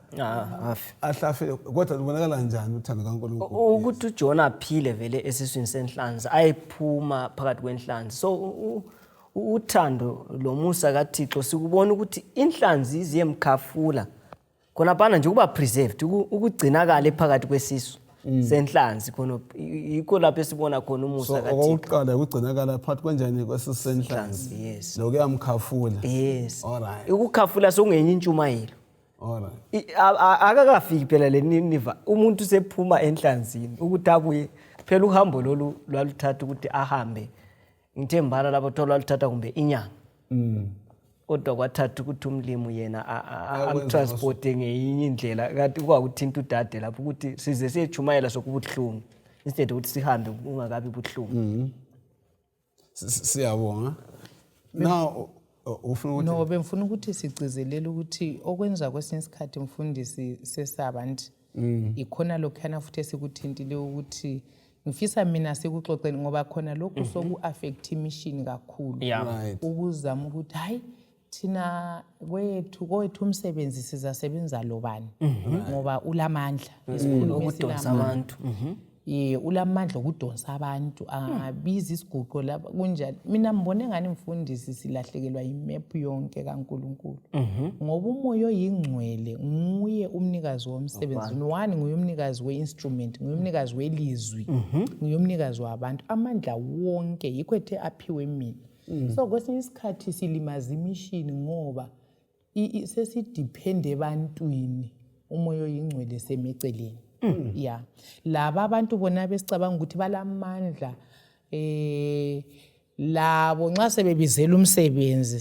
ahlafele kodwa libonakala njani uthando kaNkulunkulu ukuthi uJona aphile vele esiswini senhlanzi ayiphuma phakathi kwenhlanzi so uthando lomusa kaThixo sikubona ukuthi inhlanzi iziyemkhafula khona phana nje kuba preserved ukugcinakala phakathi kwesisu senhlanzi khona yikho lapho esibona khona umusa kaThixo oqala ukugcinakala phakathi kanjani kwesisenhlanzi yes lokuyamkhafula yes alright ukukhafula sokungenye intshumayelo alright akakafiki phela leniva umuntu sephuma enhlanzini ukuthi abuye phela uhambo lolu lwaluthatha ukuthi ahambe ngithembana lapho thola luthatha kumbe inyanga kodwa kwathatha ukuthi umlimo yena amtransporte ngeyinye indlela kanti kwakuthinta udade lapho ukuthi size siyechumayela sokubuhlungu instead ukuthi sihambe ungakabi buhlungu siyabonga now ufuna ukuthi no bemfuna ukuthi sigcizelele ukuthi okwenza kwesinye isikhathi mfundisi sesaba nti ikhona lokhana futhi esikuthintile ukuthi ngifisa mina sikuxoxeni ngoba khona lokhu soku affect mission kakhulu ukuzama ukuthi hayi thina kwethu umsebenzi sizasebenza lobani ngoba ulamandla esikhulu ukudonsa abantu ulamandla okudonsa abantu angabiza isiguqo lapha kunjani. Mina mbone ngani mfundisi silahlekelwa imap yonke kaNkulunkulu ngoba umoya oyingcwele nguye umnikazi womsebenzi. One nguye umnikazi we-instrument, nguye umnikazi welizwi, nguye umnikazi wabantu. Amandla wonke yikho ethe aphiwe mina. So kwesinye isikhathi silimaza imishini ngoba sesidepende ebantwini, umoya oyingcwele semeceleni. Yeah, laba abantu bona besicabanga ukuthi balamandla labo nxa sebebizela umsebenzi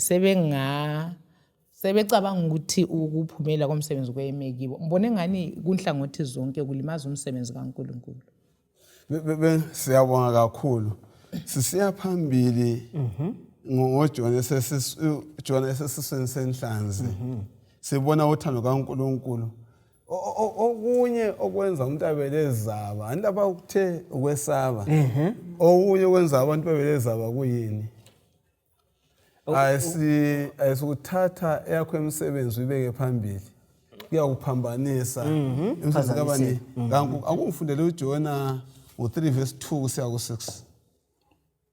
sebecabanga ukuthi ukuphumela komsebenzi kweyemekibo. Mbone ngani kunhlangothi zonke kulimaza umsebenzi kaNkulunkulu. Siyabonga kakhulu. Sisiya phambili ngoJona esesisweni senhlanzi. Sibona uthando kaNkulunkulu. Okunye okwenza umuntu abelezaba andaba ukuthe ukwesaba. Okunye okwenza abantu babelezaba kuyini? Ayisukuthatha yakho emsebenzi uyibeke phambili. Kuyakuphambanisa. Emsebenzi kabani? Akungifundele uJona 3 verse 2 kusiya ku6.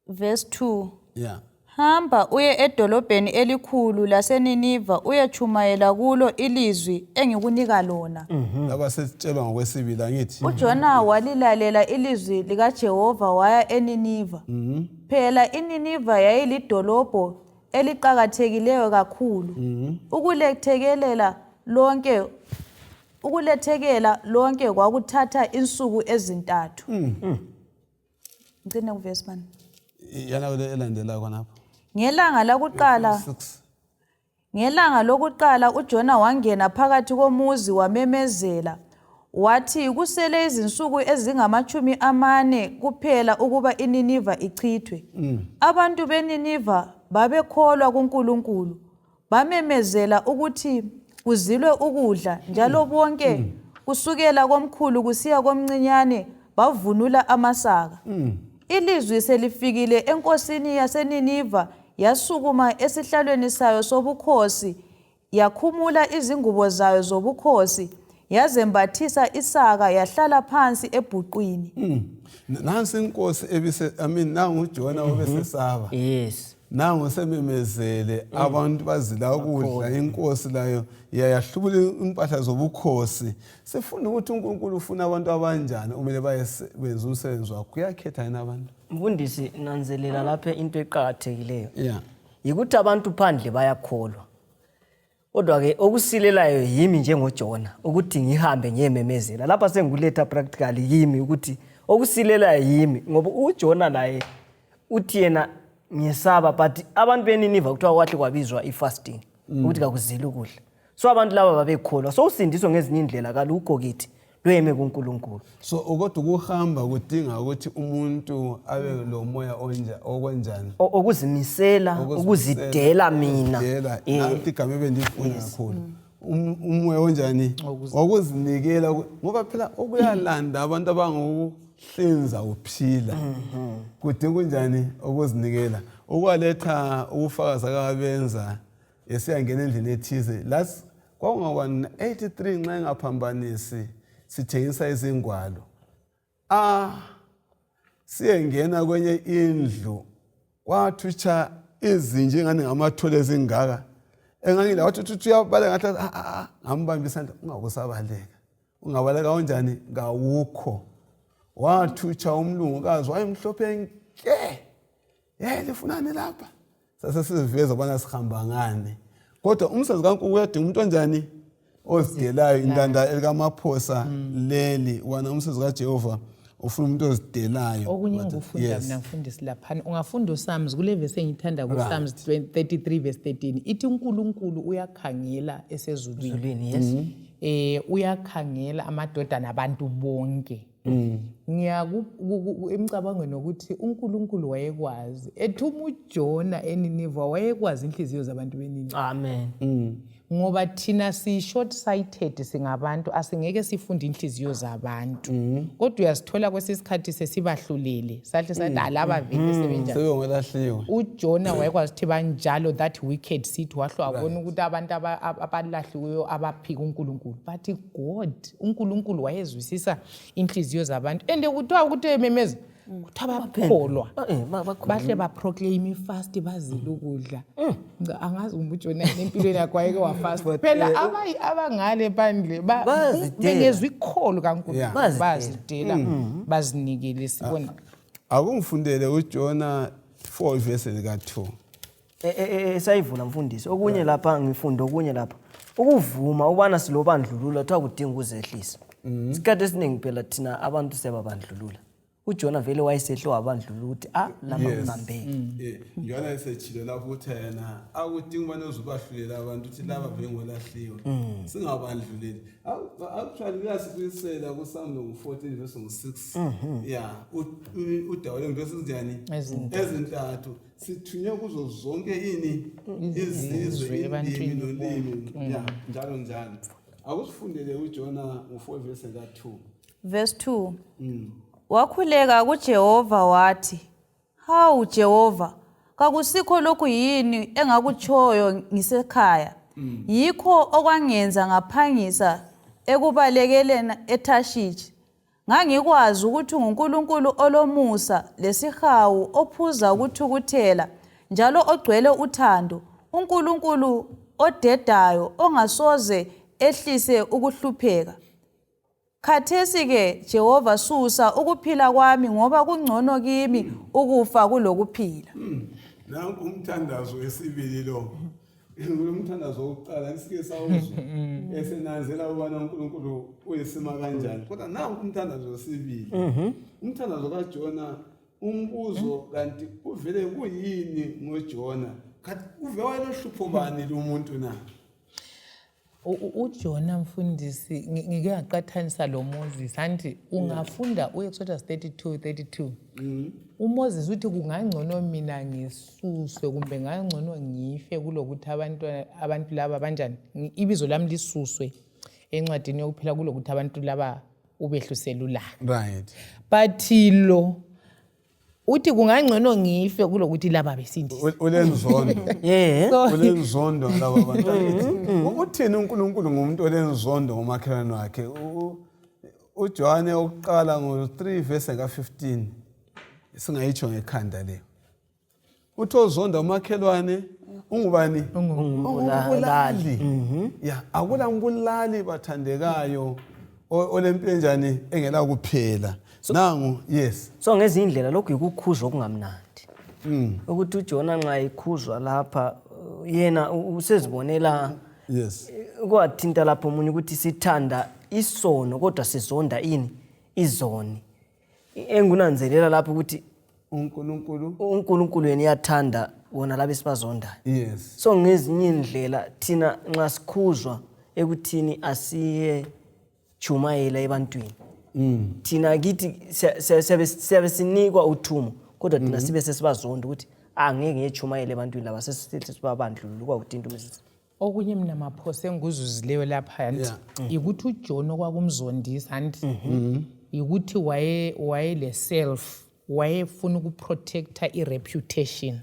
Verse 2. Yeah. Hamba uye edolobheni elikhulu laseNiniva uyechumayela kulo ilizwi engikunika lona. Laba setshelwa ngokwesibili angithi. uJona walilalela ilizwi likaJehova waya eNiniva. Phela iNiniva yayilidolobho eliqhakathekileyo kakhulu. Ukulethekela lonke kwakuthatha insuku ezintathu. Ngicine kuverse 1. Yana elandela khonapho. Ngelanga lokuqala uJona wangena phakathi komuzi wamemezela. Wathi kusele izinsuku ezingama40 kuphela ukuba iNiniva ichithwe. Abantu beNiniva babekholwa kuNkulunkulu. Bamemezela ukuthi kuzilwe ukudla njalo bonke kusukela komkhulu kusiya komncinyane bavunula amasaka. Ilizwi selifikile enkosini yaseNiniva yasukuma esihlalweni sayo sobukhosi, yakhumula izingubo zayo zobukhosi, yazembathisa isaka, yahlala phansi ebhuqwini. Nansi inkosi nangu uJona obesesaba. Yes. Nangu sememezele abantu bazila ukudla, inkosi layo yahlubula impahla zobukhosi. Sifunda ukuthi uNkulunkulu ufuna abantu abanjani umele bayenze umsebenzi wakhe. Uyakhetha yena abantu. Mfundisi nanzelela lapha into eqhakathekileyo. Yeah. Yikuthi abantu phandle bayakholwa. Kodwa ke okusilelayo yimi njengoJona ukuthi ngihambe ngiyememezela. Lapha sengikuletha practically yimi ukuthi okusilelayo yimi ngoba uJona naye uthi yena ngiyesaba but abantu beNiniva kuthiwa kwahle kwabizwa ifasting ukuthi kakuzile ukudla. So abantu laba babekholwa. So usindiswa ngezinye indlela kalukho kithi lweme kuNkulunkulu. So kodwa ukuhamba kudinga ukuthi umuntu abe lo moya okwenjani? Okuzimisela, ukuzidela mina. Nanti igama ebendifuna kakhulu. Umoya onjani? Okuzinikela ngoba phela okuyalanda abantu abangokuhlinza uphila. Kudinga kunjani okuzinikela? Okwaletha ubufakazi akabenza esiyangena endlini ethize. Last kwakungaba 83 nxa engaphambanisi sithengisa izingwalo. Siyengena kwenye indlu wathutsha izinje ngani ngamathole ezingaka. Engangile wathi uyabala ngathi ngambamba isandla ungakusabaleka. Ungabaleka kanjani ngawukho. Wathutsha umlungukazi wayemhlophe nke. Lifunani lapha? Sase siveza bona sihamba ngani. Kodwa umsebenzi kaNkulunkulu uyadinga umuntu onjani? Ozidelayo indanda elikamaphosa leli wana umsebenzi kaJehova ufuna umuntu ozidelayo. Okunye ngikufunda mina mfundisi lapha. Ungafunda uSams kule verse engithanda kuSams 33 verse 13. Ithi uNkulunkulu uyakhangela esezulwini. Yes. Uyakhangela amadodana abantu bonke. Emcabangweni ukuthi uNkulunkulu wayekwazi ethuma uJona eNiniva wayekwazi inhliziyo zabantu beNiniva. Amen. ngoba thina si short sighted singabantu asingeke sifunde inhliziyo zabantu kodwa uyasithola kwesisikhathi sesibahlulele sahle sathi alaba vele sebenjani sebengolahliwe uJona wayekwazi ukuthi banjalo that wicked seed wahle wabona ukuthi abantu abalahliweyo abaphika uNkulunkulu but God uNkulunkulu wayezwisisa inhliziyo zabantu ende kuthiwa ukuthi ememeza kuthi abakholwa bahle baproclaim ifast bazile ukudla angazi uJona empilweni yakhe wayeke wafast phela abangale bandle bengezwe ikholo kaNkulunkulu bazidela bazinikele sibona akungifundele uJona 4 verse lika 2 sayivula mfundisi okunye lapha ngifunda okunye lapha ukuvuma ubana silobandlululo kuthiwa kudinga ukuzehlisa isikhathi esiningi phela thina abantu sebabandlulula uJona vele wayesehlo wabandlulula ukuthi lama ungambeki Jona esechilo lapho ukuthi yena akudinga ubani uzubahlulela abantu ukuthi laba bengolahliwe singabandluleli actually kuyasifisela kuSamuel 14 verse 6 udawule ngesi njani ezintathu sithunywe kuzo zonke izizwe ebantwini nolimi njalo njalo akusifundele uJona u4 verse ka 2 verse 2 wakhuleka kuJehova wathi hawu Jehova kakusikho lokhu yini engakutshoyo ngisekhaya yikho okwangenza ngaphangisa ekubalekelena eTashishi ngangikwazi ukuthi uNkulunkulu olomusa lesihawu ophuza ukuthukuthela njalo ogcwele uthando uNkulunkulu odedayo ongasoze ehlise ukuhlupheka khathesi ke Jehova susa ukuphila kwami ngoba kungcono kimi ukufa kulokuphila nanku umthandazo wesibili lo umthandazo wokuqala isike sawuzwa esenanzela ubana uNkulunkulu uyisima kanjani kodwa nanku umthandazo wesibili umthandazo kaJona umbuzo kanti uvele kuyini ngoJona kanti uve wayelohlupho bani lo muntu na uJona mfundisi ngike ngaqathanisa lo Moses anti ungafunda uExodus 32 uMoses uthi kungangcono mina ngisuswe kumbe ngangcono ngife kulokuthi abantu laba banjani ibizo lami lisuswe encwadini yokuphila kulokuthi abantu laba ubehlusela ulaka right but lo uthi kungangcono ngife kulokuthi laba besindisa ulenzondo ulenzondo laba bantu uthini uNkulunkulu ngumuntu olenzondo ngomakhelwane wakhe uJohane oqala ngo3 verse ka15 singayitsho ngekhanda le uthozonda umakhelwane ungubani ungubulali akula mbulali bathandekayo olempilo njani engela kuphela nangu yes so ngezindlela lokhu ikukhuzwa okungamnandi ukuthi uJona nxa ikhuzwa lapha yena usezibonela yes kwathinta lapho umunye ukuthi sithanda isono kodwa sizonda izoni engunanzelela lapho ukuthi uNkulunkulu yena yathanda wona laba sibazondayo yes so ngezinye indlela thina nxa sikhuzwa ekuthini asiye chumayela ebantwini thina kithi siyabe sinikwa uthumo kodwa thina sibe sesibazonda ukuthi angeke ngiyechumayela ebantwini laba sesibabandlulula kwakudinto umsisi okunye mina maphose enguzuzileyo lapha anti ukuthi uJona kwakumzondisa anti ukuthi wayele self wayefuna ukuprotecta ireputation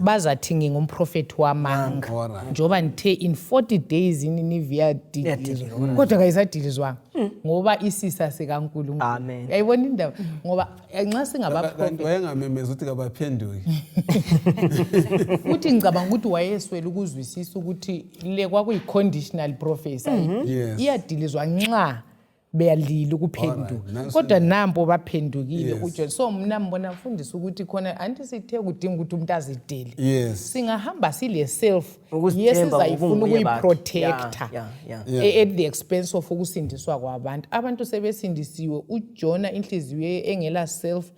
bazathi ngingumprofeti wamanga njoba ngithe in 40 days iNineveh kodwa kayisadilizwanga ngoba isisa sikaNkulunkulu amen yayibona indaba ngoba nxa singabaprofeti wayengamemeza ukuthi kabaphenduke uthi ngicabanga ukuthi wayeswela ukuzwisisa ukuthi le kwakuyiconditional prophecy iyadilizwa nxa beyalila ukuphenduka kodwa nampo baphendukile uJona so mina mbona mfundisi ukuthi khona anti sithe kudinga ukuthi umuntu azidele singahamba sile self yesizayifuna ukuyiprotecta at the expense of ukusindiswa kwabantu abantu sebesindisiwe uJona inhliziyo engela self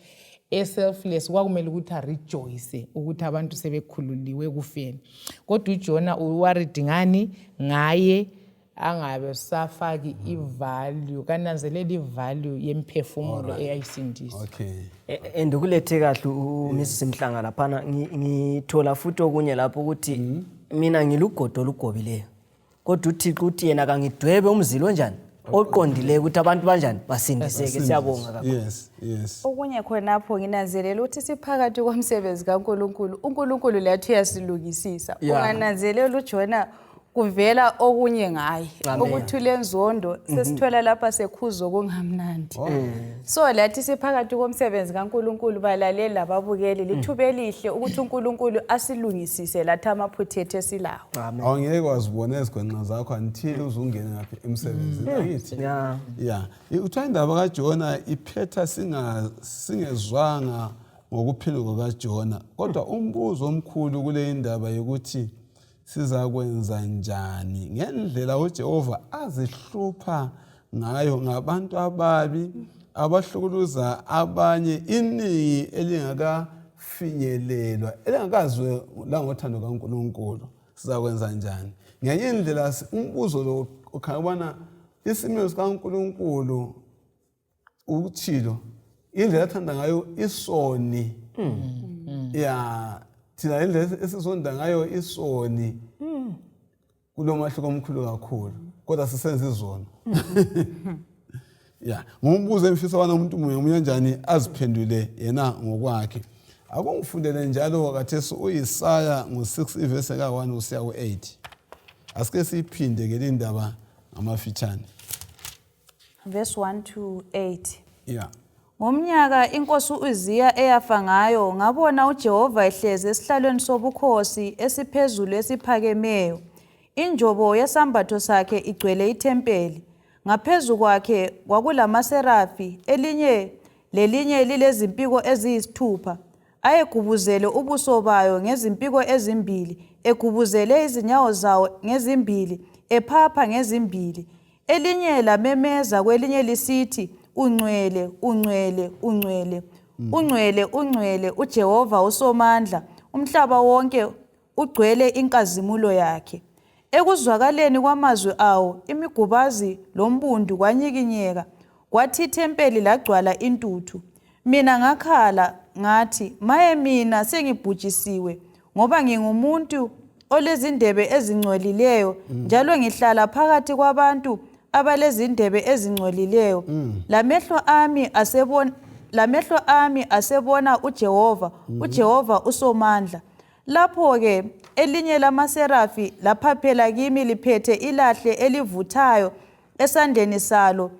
selfless kwakumele ukuthi rejoice ukuthi abantu sebekhululiwe kufeni kodwa uJona uwaridi ngani ngaye angabe safaki ivalue kananzelela ivalue yemphefumulo eyayisindisa endukulethe kahle uMrs Mhlanga lapha ngithola futhi okunye lapho ukuthi mina ngilugodo olugobileyo kodwa uThixo uthi yena kangidwebe umzilo onjani oqondile ukuthi abantu banjani basindiseke. Siyabonga kakhulu. Yes. Okunye khonapho nginanzelela ukuthi siphakathi komsebenzi kaNkulunkulu, uNkulunkulu lathi uyasilungisisa. Ungananzelela uJona kuvela okunye ngaye ukuthi lenzondo sesithola lapha sekhuzo kungamnandi. So lathi siphakathi komsebenzi kaNkulunkulu balaleli lababukeli lithuba elihle ukuthi uNkulunkulu asilungisise lathi amaphutha ethu esilawo. Awungeke wazibona ezigwenxa zakho until uzungene ngapha emsebenzini ngithi. Yeah. Uthatha indaba kaJona iphetha singezwanga ngokuphenduka kaJona, kodwa umbuzo omkhulu kule indaba yokuthi sizakwenza njani ngendlela uJehova azihlupha ngayo ngabantu ababi abahlukuluza abanye iningi elingakafinyelelwa elingakazwe la ngothando kaNkulunkulu. Sizakwenza njani ngenye indlela? Umbuzo lo ukhanya ubona isimilo sikaNkulunkulu ukuthilo indlela athanda ngayo isoni. Thina indlela esizonda ngayo isoni kulomahluko omkhulu kakhulu, kodwa sisenza izono. Ngumbuzo emfisa wana umuntu munye njani aziphendule yena ngokwakhe. Akungifundele njalo kathesi uIsaya ngo6 verse ka1 usiya ku8. Asike siphinde ke indaba ngamafitshane. Verse 1 to 8. Ngomnyaka inkosi uZiya eyafa ngayo ngabona uJehova ehlezi esihlalweni sobukhosi esiphezulu esiphakemeyo. Injobo yesambatho sakhe igcwele ithempeli. Ngaphezu kwakhe kwakulamaserafi elinye lelinye lilezimpiko eziyisithupha. Ayegubuzele ubuso bayo ngezimpiko ezimbili, egubuzele izinyawo zawo ngezimbili, ephapha ngezimbili. Elinye lamemeza kwelinye lisithi, Ungcwele, ungcwele, ungcwele. Ungcwele, ungcwele uJehova uSomandla, umhlaba wonke ugcwele inkazimulo yakhe. Ekuzwakaleni kwamazwi awo, imigubazi lombundu kwanyikinyeka, kwathi ithempeli lagcwala intuthu. Mina ngakhala ngathi, maye mina sengibhujisiwe, ngoba ngingumuntu olezindebe ezingcolileyo, njalo ngihlala phakathi kwabantu abalezindebe ezingcolileyo. Lamehlo ami asebona uJehova, uJehova uSomandla. Lapho ke elinye lamaserafi laphaphela kimi liphethe ilahle elivuthayo esandleni salo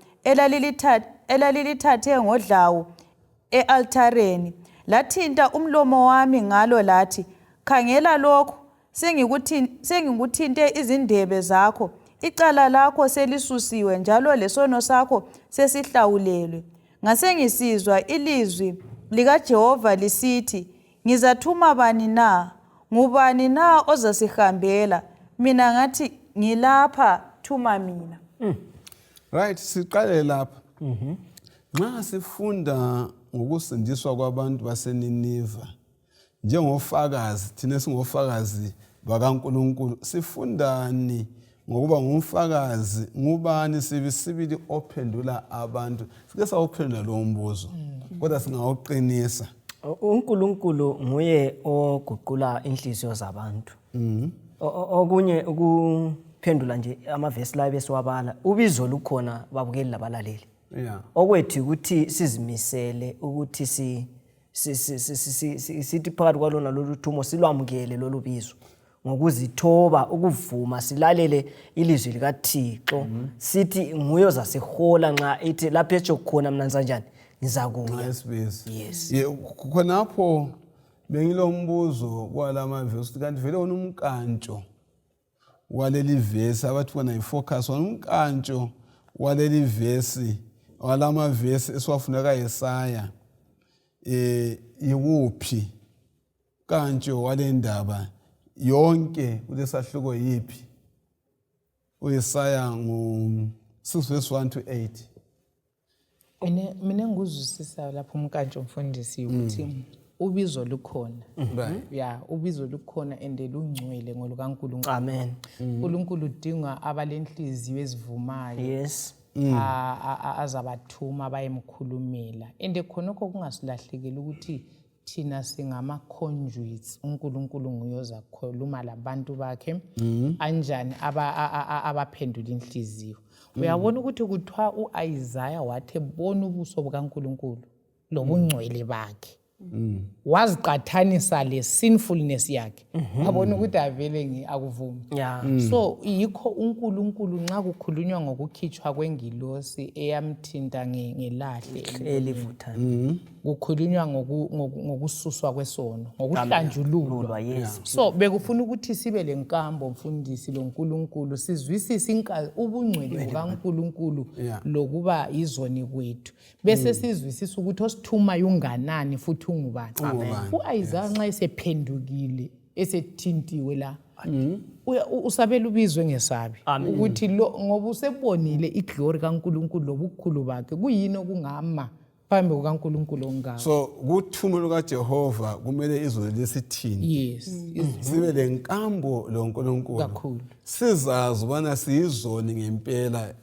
elalilithathe ngodlawu e-altareni. Lathinta umlomo wami ngalo lathi, khangela lokho, sengikuthinte izindebe zakho. Icala lakho selisusiwe njalo lesono sakho sesihlawulelwe. Ngasengisizwa ilizwi likaJehova lisithi, ngizathuma bani na? Ngubani na ozasihambela? Mina ngathi, ngilapha, thuma mina. Right, siqale lapha. Nxa sifunda ngokusindiswa kwabantu baseNiniva njengofakazi, thina singofakazi bakaNkulunkulu, sifundani ngokuba ngumfakazi? Ngubani sibili ophendula abantu? Sike sawuphendula lo mbuzo, kodwa singawuqinisa. uNkulunkulu nguye oguqula inhliziyo zabantu. Okunye ukuphendula nje amavesi la besiwabala, ubizo lukhona babukeli labalaleli. Okwethu ukuthi sizimisele ukuthi sithi phakathi kwalona lolu Uthumo silwamukele lolu bizo ngokuzithoba, ukuvuma, silalele ilizwi likaThixo. Sithi nguye ozasihola nxa ethi lapho etsho khona mina nzanjani ngizakuya. Yes. Khonapho bengilombuzo kwalama verse kanti vele umkantsho waleli verse abathi bona ifocus umkantsho waleli verse walama verse esiwafunda kaYesaya yiwuphi kantsho wale ndaba yonke kulesahluko yipi? uYesaya ngo6 verse 1 to 8. Mina ngikuzwisisa lapho umkantsho mfundisi ukuthi ubizo lukhona. Ubizo lukhona ende lungcwele ngolukaNkulunkulu. Amen. uNkulunkulu udinga abalenhliziyo ezivumayo. Yes. Azabathuma bayemkhulumela. Ende khonokho kungasilahlekeli ukuthi thina singama-conduits, uNkulunkulu nguye ozakhuluma labantu bakhe anjani abaphendula inhliziyo. Uyabona ukuthi kuthiwa u-Isaiah wathi bona ubuso bukaNkulunkulu lobungcwele bakhe, waziqathanisa le sinfulness yakhe, wabona ukuthi avele akuvumi. So yikho uNkulunkulu nxa kukhulunywa ngokukhitshwa kwengilosi eyamthinta ngelahle elivuthayo, kukhulunywa ngokususwa kwesono, ngokuhlanjululwa. So bekufuna ukuthi sibe lenkambo mfundisi loNkulunkulu, sizwisise ubungcwele bukaNkulunkulu lokuba izoni kwethu, bese sizwisisa ukuthi osithumayo unganani futhi ungubani. U-Isaiah nxa esephendukile esethintiwe la usabela ubizwe ngesabi ukuthi ngoba usebonile iglory kaNkulunkulu lobukhulu bakhe, kuyini okungama phambi kukaNkulunkulu ongaka. So kuthumo lukaJehova kumele izwi lesithini. Yes. Sibe lenkambo loNkulunkulu Kakhulu. Sizazi ubana siyizoni ngempela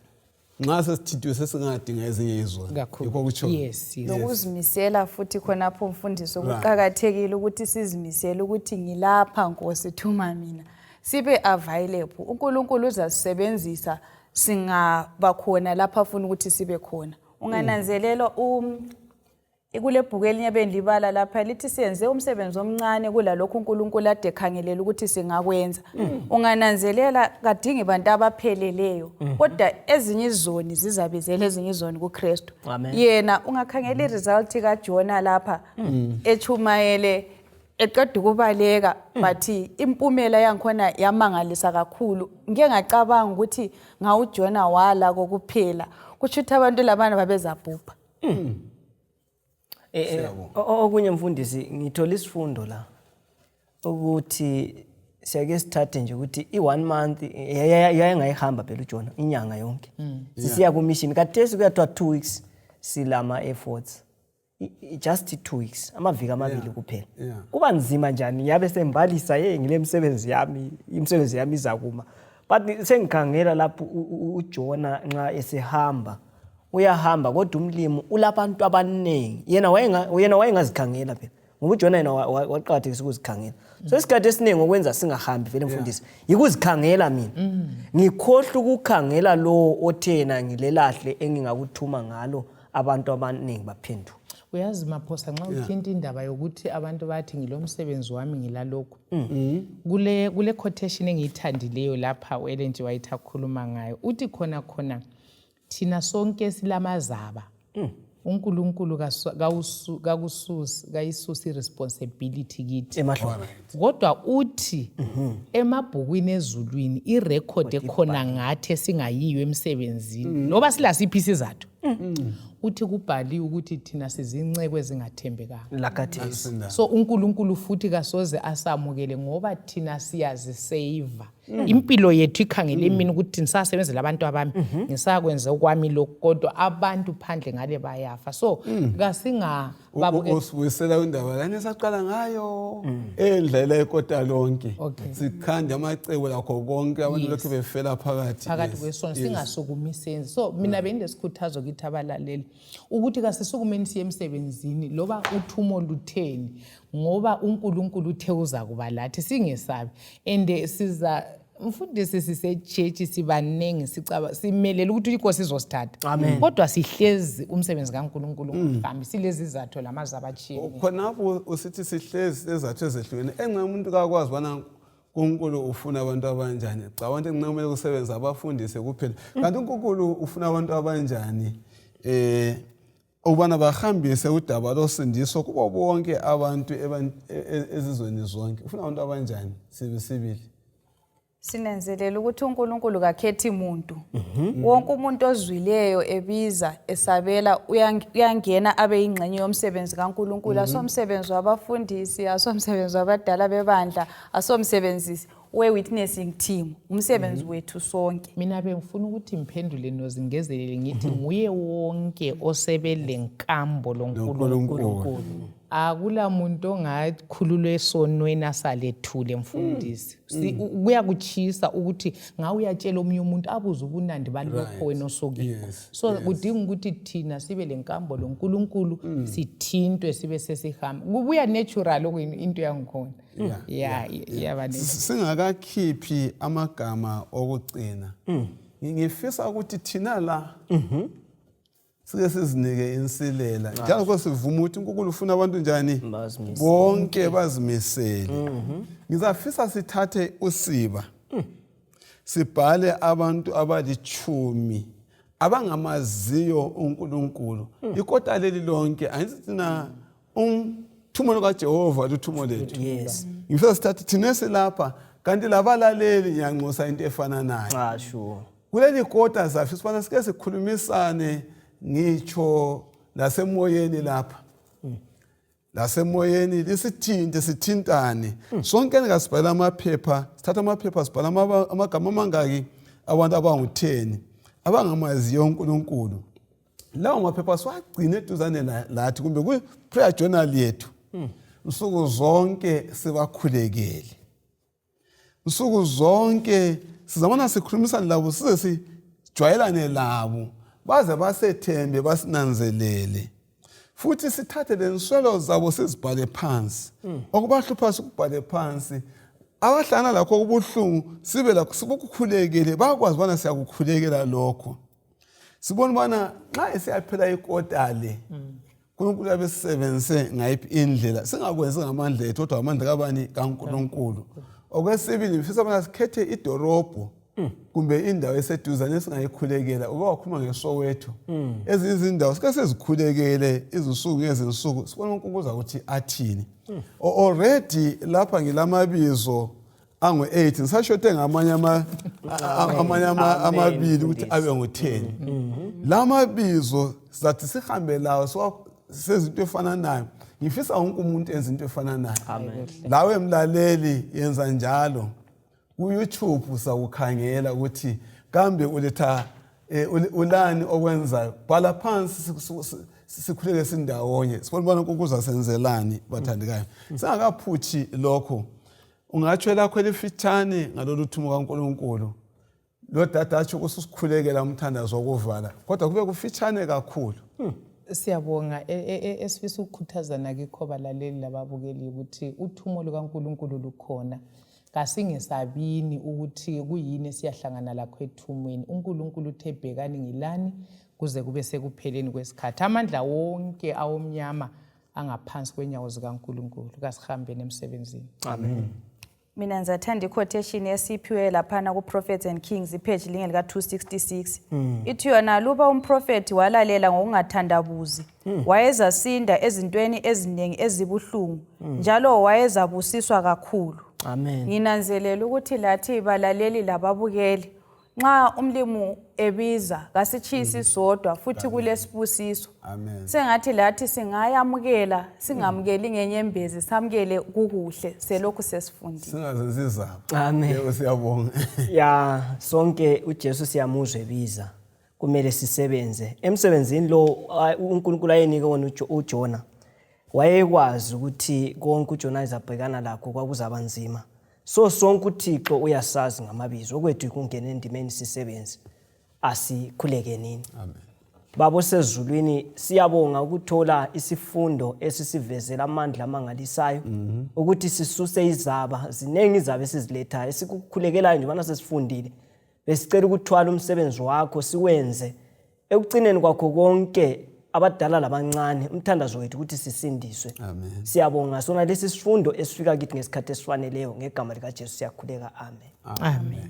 nxa sesithithiwe sesingadinga ezinye izoni. Yikho kutsho. Yes. Nokuzimisela futhi khonapho mfundisi ukuqhakathekile ukuthi sizimisele ukuthi ngilapha Nkosi thuma mina. Sibe available. uNkulunkulu uzasebenzisa singaba khona lapha afuna ukuthi sibe khona. Ungananzelela kule bhuku elinye bendibala lapha lithi siyenze umsebenzi omncane kulalokho uNkulunkulu ade khangelela ukuthi singakwenza. Ungananzelela kadingi bantu abapheleleyo, kodwa ezinye izoni zizabizela ezinye izoni kuKristu. Yena ungakhangela iresult kaJona lapha echumayele eqeda ukubaleka bathi impumela yangikhona yamangalisa kakhulu. Ngeke ngacabanga ukuthi ngawuJona wala kokuphela, kusho ukuthi abantu labana babezabhubha. Okunye mfundisi ngithola isifundo la ukuthi siyake sithathe nje ukuthi i1 month yayengayihamba phela uJona inyanga yonke sisiya ku mission kathesi kuyathiwa 2 weeks silama efforts, just 2 weeks, amaviki amabili kuphela. Kuba nzima njani yabe sembalisa ngile msebenzi yami izakuma, but sengikhangela lapho uJona nxa esehamba uyahamba kodwa umlimo ulabantu abaningi, yena wayengazikhangela phela ngoba uJona yena waqhakathekisa ukuzikhangela. So isikhathi esiningi ngokwenza singahambi vele mfundisi yikuzikhangela mina, ngikhohle ukukhangela lo othena ngilelahle engingakuthuma ngalo abantu abaningi baphenduka. Uyazi Maphosa nxa uthinta indaba yokuthi abantu bathi ngilomsebenzi wami ngilalokho, kule quotation engiyithandileyo lapha uEllen G. White akhuluma ngayo, uthi khona thina sonke silamazaba, uNkulunkulu kayisusi responsibility kithi, kodwa uthi emabhukwini ezulwini irecord ekhona ngathi singayiyo emsebenzini noba silasiphi isizathu, uthi kubhaliwe ukuthi thina sizinceke ezingathembekanga lakathesi. So uNkulunkulu futhi kasoze asamukele ngoba thina siyazisave impilo yethu ikhangele emini ukuthi nisasebenzela abantu abami, ngisakwenza okwami lokho, kodwa abantu phandle ngale bayafa. So usibuyisela indaba lana esaqala ngayo endlela ekota lonke, sikhanda amacebo lakho konke abantu lokho befela phakathi kwesona, singasukumi senze. So mina benginesikhuthazo kithi abalaleli ukuthi kasisukumeni siye emsebenzini loba uthumo lutheni, ngoba uNkulunkulu uthe uza kuba lathi, singesabi. And siza mfundisi sisechechi sibanengi simelela ukuthi inkosi izosithatha, kodwa sihlezi umsebenzi kaNkulunkulu ungahambi, silezi izathu lamazaba atshiyeneyo. Khonapho usithi sihlezi ezathu ezehlukene, engxe umuntu kakwazi bana uNkulunkulu ufuna abantu abanjani. Cha, abantu enqamele ukusebenza abafundise kuphela, kanti uNkulunkulu ufuna abantu abanjani ubana bahambise udaba losindiswa kubo bonke abantu ezizweni zonke. Ufuna abantu abanjani sibili? Sinenzelela ukuthi uNkulunkulu kakhethi umuntu. Wonke umuntu ozwileyo ebiza esabela uyangena abe ingxenye yomsebenzi kaNkulunkulu. Asomsebenzi wabafundisi, asomsebenzi wabadala bebandla, asomsebenzi we-witnessing team, umsebenzi wethu sonke. Mina bengifuna ukuthi imphendule nozingezelele ngithi nguye wonke osebele nkambo loNkulunkulu. akula muntu ongakhululwa esonweni asalethule mfundisi. Kuyakuchisa ukuthi ngawe uyatshela omunye umuntu abuze ubunandi balokho wena osokiko. So kudinga ukuthi thina sibe lenkambo loNkulunkulu sithintwe sibe sesihamba. Kubuya natural into yangikhona. Singakakhiphi amagama okugcina. Ngifisa ukuthi thina la sike sizinike insilela njalo kwesivuma ukuthi uNkulunkulu ufuna abantu njani bonke bazimisele. Ngizafisa sithathe usiba sibhale abantu abali10 abangamaziyo uNkulunkulu ikota leli lonke angithi Uthumo kaJehova luthumo lethu. Ngifisa sithathe thina silapha kanti labalaleli ngiyanxusa into efana nayo. Sure. Kuleli kota zafisa ubana sike sikhulumisane ngitsho lasemoyeni lapha. Lasemoyeni lisithinte sithintane. Sonke ngasibhala amaphepha, sithatha amaphepha sibhala amagama amangaki abantu abangu10 abangamaziyo uNkulunkulu. Lawo maphepha siwagcine eduzane lathi kumbe ku prayer journal yethu. Usuku zonke sibakhulekele. Usuku zonke sizamana sikhulumisana labo size sijwayelane labo baze basethembe basinanzelele. Futhi sithathe lenswelo zabo sizibhale phansi. Okubahlupha sikubhale phansi. Abahlana lakho kubuhlungu sibe lakho sibukukhulekele bakwazi bona siyakukhulekela lokho. Sibona bana xa esiyaphela ikota le uNkulunkulu abesebenzise ngayiphi indlela singakwenzi ngamandla ethu kodwa amandla kabani kaNkulunkulu. Okwesibili ngifisa bona sikhethe idorobho kumbe indawo eseduzane esingayikhulekela uba wakhuluma ngeSoweto. Ezizindawo sike sezikhulekele izinsuku ngezinsuku sibona uNkulunkulu ukuthi athini. Already lapha ngilamabizo angu8 ngisashothe ngamanye amabili ukuthi abe ngu10. Lamabizo sizathi sihambe lawo sezinto efana nayo. Ngifisa wonke umuntu enza into efana nayo. Lawe mlaleli yenza njalo. Ku-YouTube sakukhangela ukuthi kambe uletha ulani okwenzayo. Bhala phansi sikhuleke sindawonye. Sibona bona ukuza senzelani bathandikayo. Singakaphuthi lokho. Ungatsho lakho elifitshane ngalolu thumo kaNkulunkulu. Lo dada atsho ukusikhulekela umthandazo wokuvala. Kodwa kube kufitshane kakhulu. Siyabonga esifisa ukukhuthazana kikho balaleli lababukeli ukuthi uthumo lukaNkulunkulu lukhona. Kasingesabini ukuthi kuyini siyahlangana lakho ethumweni. uNkulunkulu uthe bhekani ngilani kuze kube sekupheleni kwesikhathi. Amandla wonke awomnyama angaphansi kwenyawo zikaNkulunkulu. Kasihambeni emsebenzini. Amen. Mina ngizathanda iquotation esiphiwe laphana ku-Prophets and Kings ipage linye lika 266. Ithi yona luba umprofeti walalela ngokungathandabuzi wayezasinda ezintweni eziningi ezibuhlungu njalo wayezabusiswa kakhulu. Amen. Nginanzelela ukuthi lathi balaleli lababukeli nxa umlimu ebiza kasichisi sodwa futhi kulesibusiso. Amen. Sengathi lathi singayamukela singamukeli ngenyembezi samukele kukuhle selokhu sesifundile. Singazenzi izaba. Amen. Yebo siyabonga. Ya sonke uJesu siyamuzwe biza. Kumele sisebenze. Emsebenzini lo uNkulunkulu ayenike wona uJona. Wayekwazi ukuthi konke uJona izabhekana lakho kwakuzaba nzima. So sonke uThixo uyasazi ngamabizo okwethu ukungena endimeni sisebenze asikhuleke nini. Amen. Babo sezulwini siyabonga ukuthola isifundo esisivezela amandla amangalisayo ukuthi sisuse izaba zinengi izabe siziletha esikukhulekelayo nje bana sesifundile besicela ukuthwala umsebenzi wakho siwenze ekugcineni kwakho konke abadala labancane umthandazo wethu ukuthi sisindiswe. Amen. Siyabonga sona lesi sifundo esifika kithi ngesikhathi esifaneleyo ngegama lika Jesu siyakhuleka. Amen. Amen.